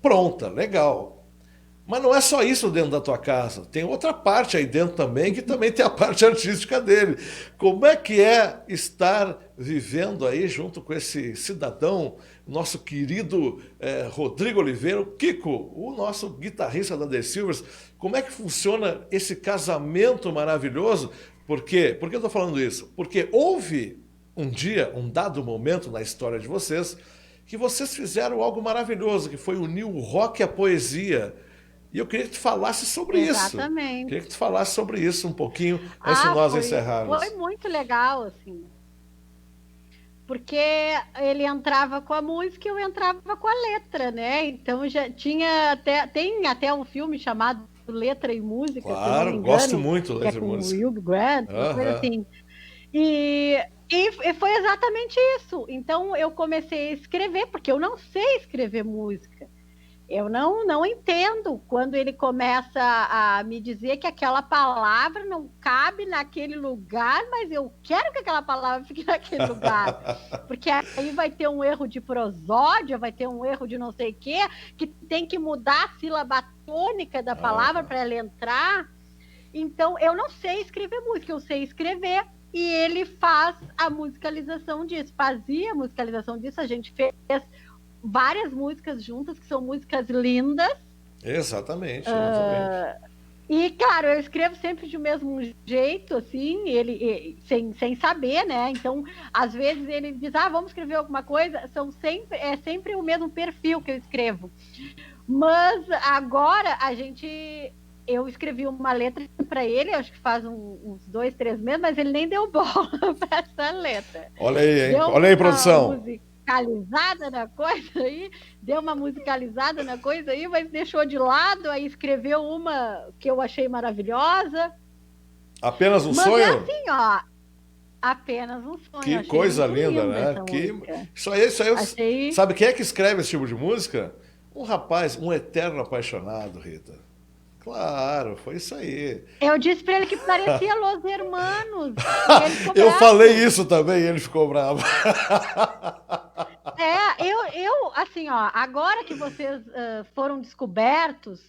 Pronta, legal. Mas não é só isso dentro da tua casa. Tem outra parte aí dentro também, que também tem a parte artística dele. Como é que é estar vivendo aí junto com esse cidadão, nosso querido Rodrigo Oliveira, o Kiko, o nosso guitarrista da The Silvers? Como é que funciona esse casamento maravilhoso? Por quê? Por que eu estou falando isso? Porque houve um dia, um dado momento na história de vocês, que vocês fizeram algo maravilhoso, que foi unir o rock à poesia. E eu queria que tu falasse sobre isso. Exatamente. Queria que tu falasse sobre isso um pouquinho antes de nós encerrarmos. Foi muito legal, assim. Porque ele entrava com a música e eu entrava com a letra, né? Então já tem até um filme chamado Letra e Música. Claro, engano, gosto muito de Letra e Música. Com o Hugh Grant, uma coisa assim. E foi exatamente isso. Então eu comecei a escrever, porque eu não sei escrever música. Eu não entendo quando ele começa a me dizer que aquela palavra não cabe naquele lugar, mas eu quero que aquela palavra fique naquele lugar. Porque aí vai ter um erro de prosódia, vai ter um erro de não sei o quê, que tem que mudar a sílaba tônica da palavra para ela entrar. Então, eu não sei escrever música, eu sei escrever. E ele faz a musicalização disso, fazia a musicalização disso, a gente fez várias músicas juntas, que são músicas lindas. Exatamente. E, claro, eu escrevo sempre de mesmo jeito, assim, ele sem saber, né? Então, às vezes ele diz, vamos escrever alguma coisa, é sempre o mesmo perfil que eu escrevo. Mas agora eu escrevi uma letra para ele, acho que faz uns 2, 3 meses, mas ele nem deu bola para essa letra. Olha aí, hein? Olha aí, produção. Musicalizada na coisa aí, deu uma musicalizada na coisa aí, mas deixou de lado, aí escreveu uma que eu achei maravilhosa. Apenas um sonho? Mas assim, ó, apenas um sonho. Que coisa linda, né? Isso aí, achei... Sabe quem é que escreve esse tipo de música? Um rapaz, um eterno apaixonado, Rita. Claro, foi isso aí. Eu disse pra ele que parecia Los Hermanos. Eu falei isso também e ele ficou bravo. Assim, ó, agora que vocês foram descobertos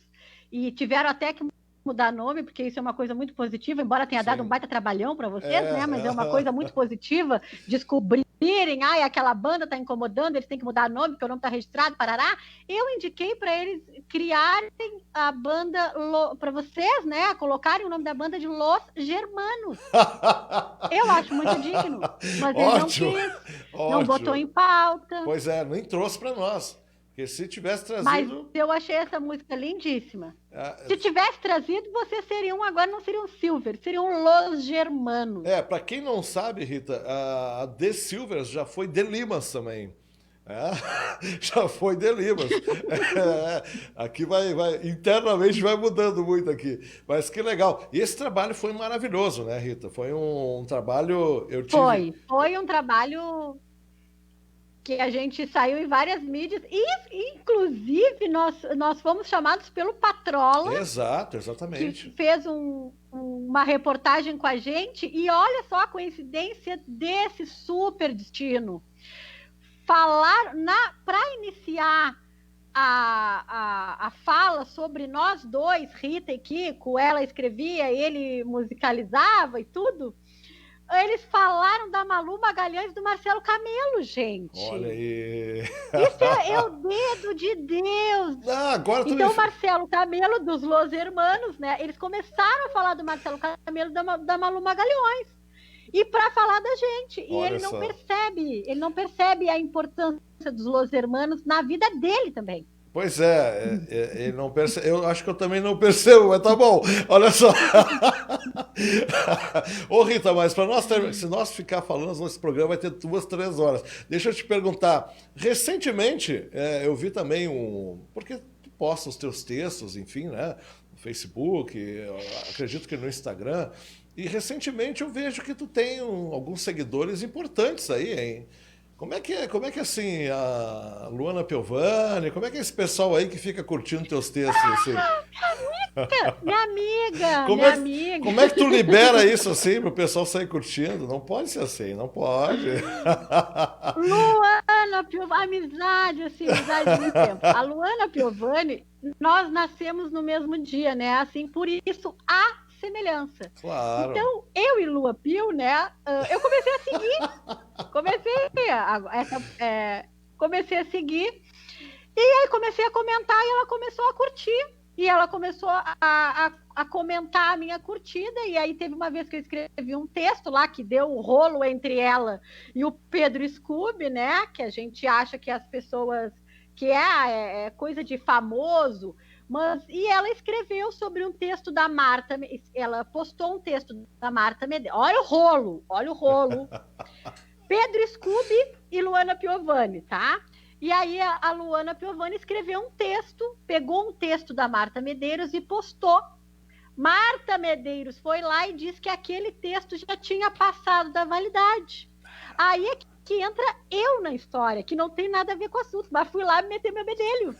e tiveram até que mudar nome, porque isso é uma coisa muito positiva, embora tenha dado um baita trabalhão para vocês, né? Mas é uma coisa muito positiva descobrirem, aquela banda tá incomodando, eles têm que mudar nome, porque o nome tá registrado, parará. Eu indiquei para eles criarem a banda, para vocês, né? Colocarem o nome da banda de Los Germanos. Eu acho muito digno, mas ele não quis, não botou em pauta. Pois é, nem trouxe para nós. Porque se tivesse Mas trazido... eu achei essa música lindíssima. Se tivesse trazido, você seria agora não seria um Silver, seria um Los Germanos. Para quem não sabe, Rita, a The Silvers já foi The Limas também. Já foi The Limas. Aqui internamente vai mudando muito aqui. Mas que legal. E esse trabalho foi maravilhoso, né, Rita? Foi um trabalho... Foi um trabalho que a gente saiu em várias mídias, e inclusive nós fomos chamados pelo Patrola. Exato, exatamente. Que fez uma reportagem com a gente, e olha só a coincidência desse super destino. Falar, para iniciar a fala sobre nós dois, Rita e Kiko, ela escrevia, ele musicalizava e tudo, eles falaram da Malu Magalhães e do Marcelo Camelo, gente. Olha aí. Isso é o dedo de Deus. Agora então, o Marcelo Camelo, dos Los Hermanos, né? Eles começaram a falar do Marcelo Camelo da Malu Magalhães. E para falar da gente. E ele não percebe a importância dos Los Hermanos na vida dele também. Pois ele não percebe. Eu acho que eu também não percebo, mas tá bom. Olha só. Ô, Rita, mas para nós se nós ficar falando, nosso programa vai ter 2, 3 horas. Deixa eu te perguntar. Recentemente, eu vi também porque tu posta os teus textos, enfim, né? No Facebook, acredito que no Instagram. E recentemente eu vejo que tu tem alguns seguidores importantes aí, hein? Como é que assim, a Luana Piovani, como é que é esse pessoal aí que fica curtindo teus textos assim? Minha amiga. Como é que tu libera isso assim pro pessoal sair curtindo? Não pode ser assim, não pode. Luana Piovani, amizade de muito tempo. A Luana Piovani, nós nascemos no mesmo dia, né? Assim, por isso a semelhança. Claro. Então, eu e Lua Pio, né? Eu comecei a seguir. Comecei a seguir. E aí comecei a comentar e ela começou a curtir. E ela começou a comentar a minha curtida. E aí teve uma vez que eu escrevi um texto lá que deu um rolo entre ela e o Pedro Scooby, né? Que a gente acha que as pessoas... que é coisa de famoso... E ela escreveu sobre um texto da Marta, ela postou um texto da Marta Medeiros. Olha o rolo. Pedro Scooby e Luana Piovani, tá? E aí a Luana Piovani escreveu um texto, pegou um texto da Marta Medeiros e postou. Marta Medeiros foi lá e disse que aquele texto já tinha passado da validade. Aí é que entra eu na história, que não tem nada a ver com o assunto, mas fui lá meter meu bedelho.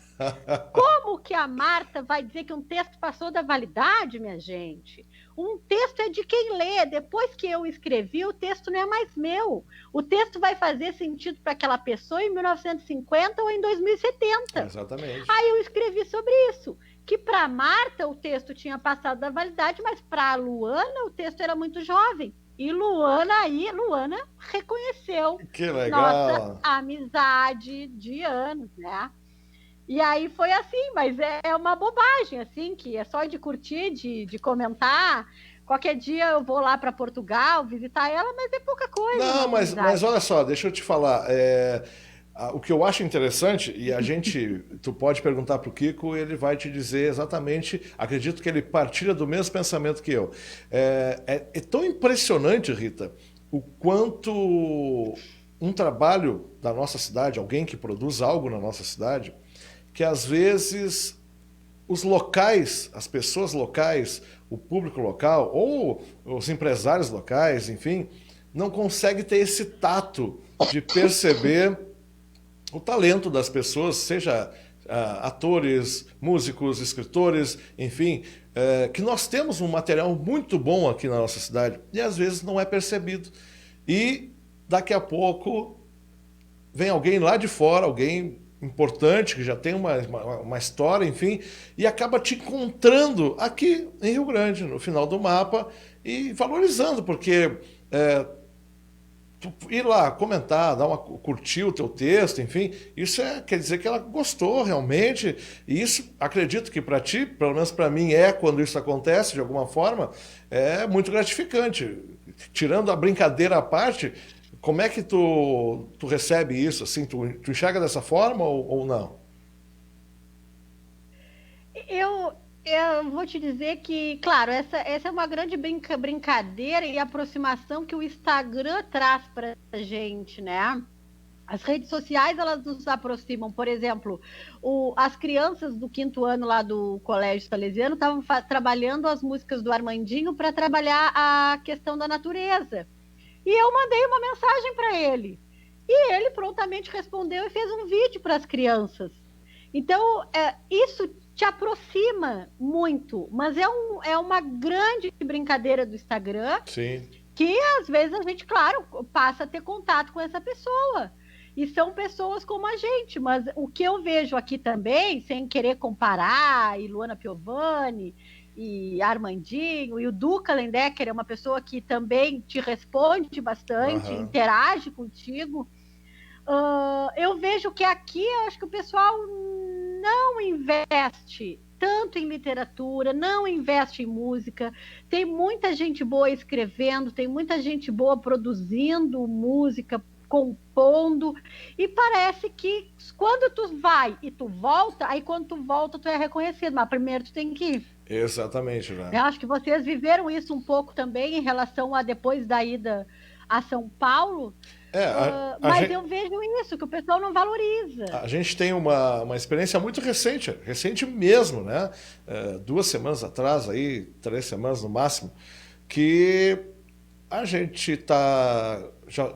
Como que a Marta vai dizer que um texto passou da validade, minha gente? Um texto é de quem lê. Depois que eu escrevi, o texto não é mais meu. O texto vai fazer sentido para aquela pessoa em 1950 ou em 2070. Exatamente. Aí eu escrevi sobre isso, que para a Marta o texto tinha passado da validade, mas para a Luana o texto era muito jovem. E Luana reconheceu que legal. Nossa amizade de anos, né? E aí foi assim, mas é uma bobagem, assim, que é só de curtir, de comentar. Qualquer dia eu vou lá para Portugal visitar ela, mas é pouca coisa. Não, mas olha só, deixa eu te falar. O que eu acho interessante, e tu pode perguntar para o Kiko, ele vai te dizer exatamente, acredito que ele partilha do mesmo pensamento que eu. É tão impressionante, Rita, o quanto um trabalho da nossa cidade, alguém que produz algo na nossa cidade, que às vezes os locais, as pessoas locais, o público local, ou os empresários locais, enfim, não conseguem ter esse tato de perceber o talento das pessoas, seja atores, músicos, escritores, enfim, que nós temos um material muito bom aqui na nossa cidade e às vezes não é percebido. E daqui a pouco vem alguém lá de fora, alguém importante, que já tem uma história, enfim, e acaba te encontrando aqui em Rio Grande, no final do mapa, e valorizando, porque... ir lá, comentar, curtir o teu texto, enfim, isso quer dizer que ela gostou realmente, e isso, acredito que para ti, pelo menos para mim quando isso acontece, de alguma forma, é muito gratificante. Tirando a brincadeira à parte, como é que tu recebe isso? Assim, tu enxerga dessa forma ou não? Eu vou te dizer que, claro, essa é uma grande brincadeira e aproximação que o Instagram traz para a gente, né? As redes sociais, elas nos aproximam. Por exemplo, as crianças do 5º ano lá do Colégio Salesiano estavam trabalhando as músicas do Armandinho para trabalhar a questão da natureza. E eu mandei uma mensagem para ele. E ele prontamente respondeu e fez um vídeo para as crianças. Então, isso te aproxima muito, mas é uma grande brincadeira do Instagram. Sim. Que às vezes a gente, claro, passa a ter contato com essa pessoa. E são pessoas como a gente, mas o que eu vejo aqui também, sem querer comparar, e Luana Piovani, e Armandinho, e o Duca Lendecker é uma pessoa que também te responde bastante, interage contigo. Eu vejo que aqui, eu acho que o pessoal não investe tanto em literatura, não investe em música. Tem muita gente boa escrevendo, tem muita gente boa produzindo música, compondo, e parece que quando tu vai e tu volta, aí quando tu volta tu é reconhecido, mas primeiro tu tem que ir. Exatamente, né? Eu acho que vocês viveram isso um pouco também em relação a depois da ida a São Paulo. Mas eu vejo isso, que o pessoal não valoriza. A gente tem uma experiência muito recente mesmo, né? 2 semanas atrás, aí, 3 semanas no máximo, que a gente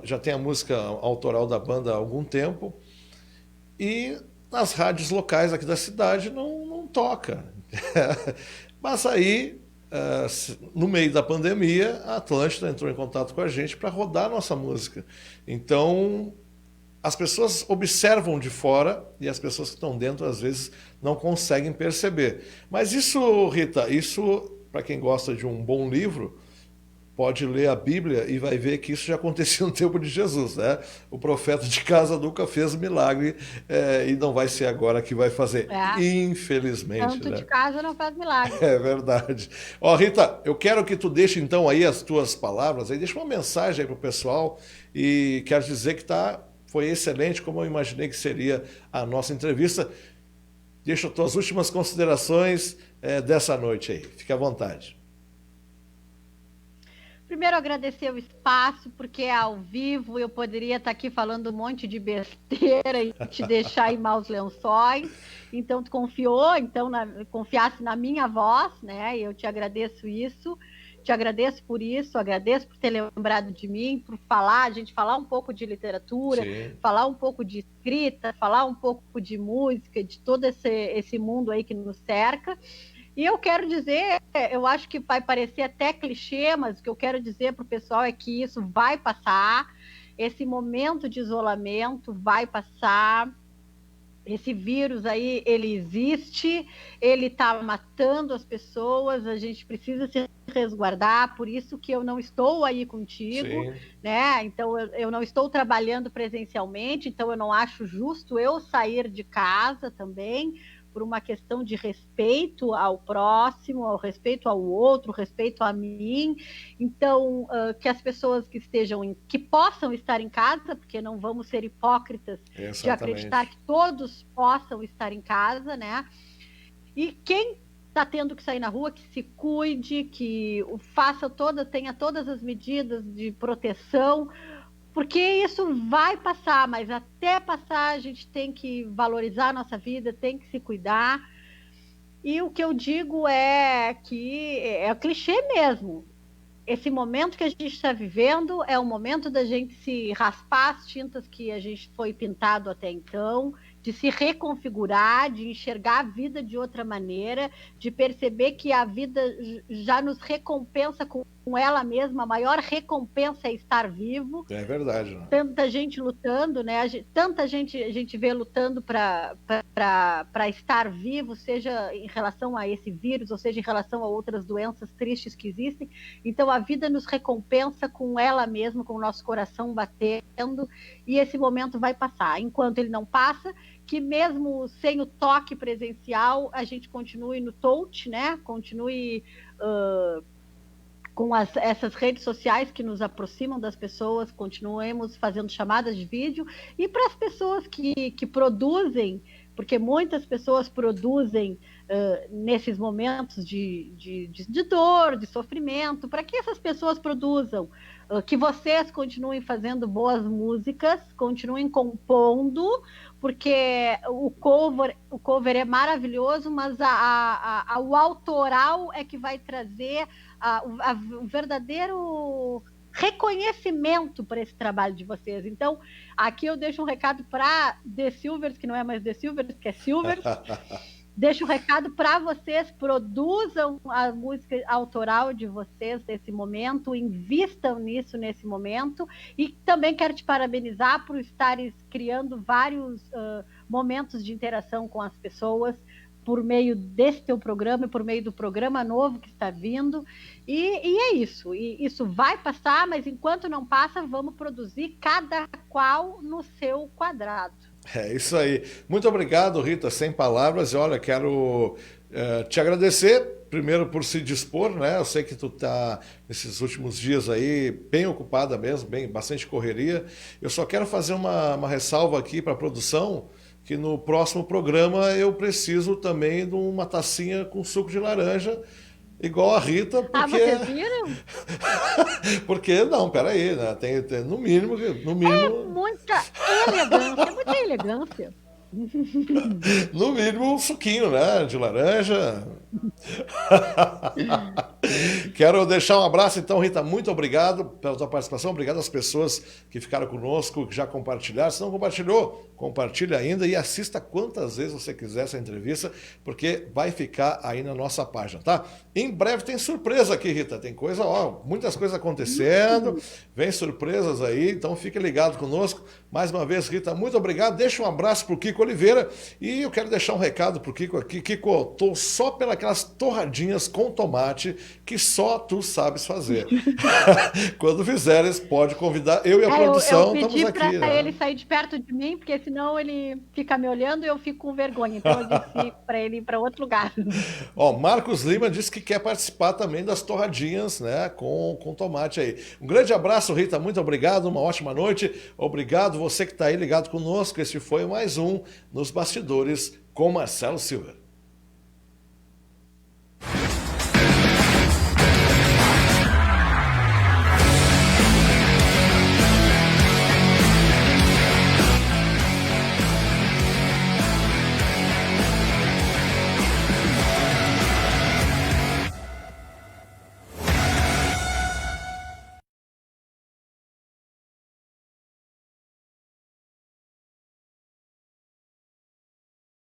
já tem a música autoral da banda há algum tempo e nas rádios locais aqui da cidade não toca. Mas aí, no meio da pandemia, a Atlântida entrou em contato com a gente para rodar a nossa música. Então, as pessoas observam de fora e as pessoas que estão dentro, às vezes, não conseguem perceber. Mas isso, Rita, para quem gosta de um bom livro, pode ler a Bíblia e vai ver que isso já acontecia no tempo de Jesus, né? O profeta de casa nunca fez milagre e não vai ser agora que vai fazer, infelizmente. Tanto né? de casa não faz milagre. É verdade. Ó, Rita, eu quero que tu deixe então aí as tuas palavras, aí deixa uma mensagem aí pro pessoal e quero dizer que foi excelente, como eu imaginei que seria a nossa entrevista. Deixa as tuas últimas considerações dessa noite aí. Fique à vontade. Primeiro, agradecer o espaço, porque é ao vivo, eu poderia estar aqui falando um monte de besteira e te deixar em maus lençóis. Então, tu confiou, confiasse na minha voz, né? E eu te agradeço isso. Te agradeço por isso, agradeço por ter lembrado de mim, por a gente falar um pouco de literatura, Sim. falar um pouco de escrita, falar um pouco de música, de todo esse mundo aí que nos cerca. E eu quero dizer, eu acho que vai parecer até clichê, mas o que eu quero dizer para o pessoal é que isso vai passar, esse momento de isolamento vai passar, esse vírus aí, ele existe, ele está matando as pessoas, a gente precisa se resguardar, por isso que eu não estou aí contigo, Sim. né? Então eu não estou trabalhando presencialmente, então eu não acho justo eu sair de casa também, por uma questão de respeito ao próximo, ao respeito ao outro, respeito a mim. Então, que as pessoas que possam estar em casa, porque não vamos ser hipócritas de acreditar que todos possam estar em casa, né? E quem está tendo que sair na rua, que se cuide, que tenha todas as medidas de proteção, porque isso vai passar, mas até passar a gente tem que valorizar a nossa vida, tem que se cuidar. E o que eu digo é que é clichê mesmo. Esse momento que a gente está vivendo é o momento da gente se raspar as tintas que a gente foi pintado até então, de se reconfigurar, de enxergar a vida de outra maneira, de perceber que a vida já nos recompensa com ela mesma, a maior recompensa é estar vivo. É verdade. Né? Tanta gente lutando, né? Tanta gente a gente vê lutando para estar vivo, seja em relação a esse vírus, ou seja em relação a outras doenças tristes que existem. Então a vida nos recompensa com ela mesma, com o nosso coração batendo, e esse momento vai passar. Enquanto ele não passa, que mesmo sem o toque presencial, a gente continue no touch, né? Continue com essas redes sociais que nos aproximam das pessoas, continuemos fazendo chamadas de vídeo, e para as pessoas que produzem porque muitas pessoas produzem nesses momentos de dor, de sofrimento, para que essas pessoas produzam, que vocês continuem fazendo boas músicas, continuem compondo, porque o cover é maravilhoso, mas o autoral é que vai trazer o verdadeiro reconhecimento para esse trabalho de vocês. Então, aqui eu deixo um recado para The Silvers, que não é mais The Silvers, que é Silvers. Deixo um recado para vocês, produzam a música autoral de vocês nesse momento, invistam nisso nesse momento, e também quero te parabenizar por estares criando vários momentos de interação com as pessoas, por meio desse teu programa e por meio do programa novo que está vindo, e é isso, e isso vai passar, mas enquanto não passa, vamos produzir cada qual no seu quadrado. É isso aí. Muito obrigado, Rita, sem palavras. E olha, quero te agradecer, primeiro por se dispor, né? Eu sei que tu tá nesses últimos dias aí bem ocupada mesmo, bastante correria. Eu só quero fazer uma ressalva aqui para a produção, que no próximo programa eu preciso também de uma tacinha com suco de laranja, igual a Rita, porque... vocês viram? Porque, não, peraí, né? Tem no mínimo... É muita elegância. No mínimo um suquinho, né? De laranja. Quero deixar um abraço, então, Rita, muito obrigado pela tua participação, obrigado às pessoas que ficaram conosco, que já compartilharam. Se não compartilhou, compartilha ainda e assista quantas vezes você quiser essa entrevista, porque vai ficar aí na nossa página, tá? Em breve tem surpresa aqui, Rita, tem coisa, muitas coisas acontecendo, vem surpresas aí, então fique ligado conosco. Mais uma vez, Rita, muito obrigado, deixa um abraço pro Kiko Oliveira e eu quero deixar um recado pro Kiko aqui. Kiko, tô só pelas torradinhas com tomate que só tu sabes fazer. Quando fizeres, pode convidar. Eu e a produção estamos aqui. Eu pedi para ele sair de perto de mim, porque senão ele fica me olhando e eu fico com vergonha. Então eu disse para ele ir para outro lugar. Marcos Lima disse que quer participar também das torradinhas, né, com tomate aí. Um grande abraço, Rita, muito obrigado, uma ótima noite. Obrigado você que está aí ligado conosco. Este foi mais um Nos Bastidores com Marcelo Silva.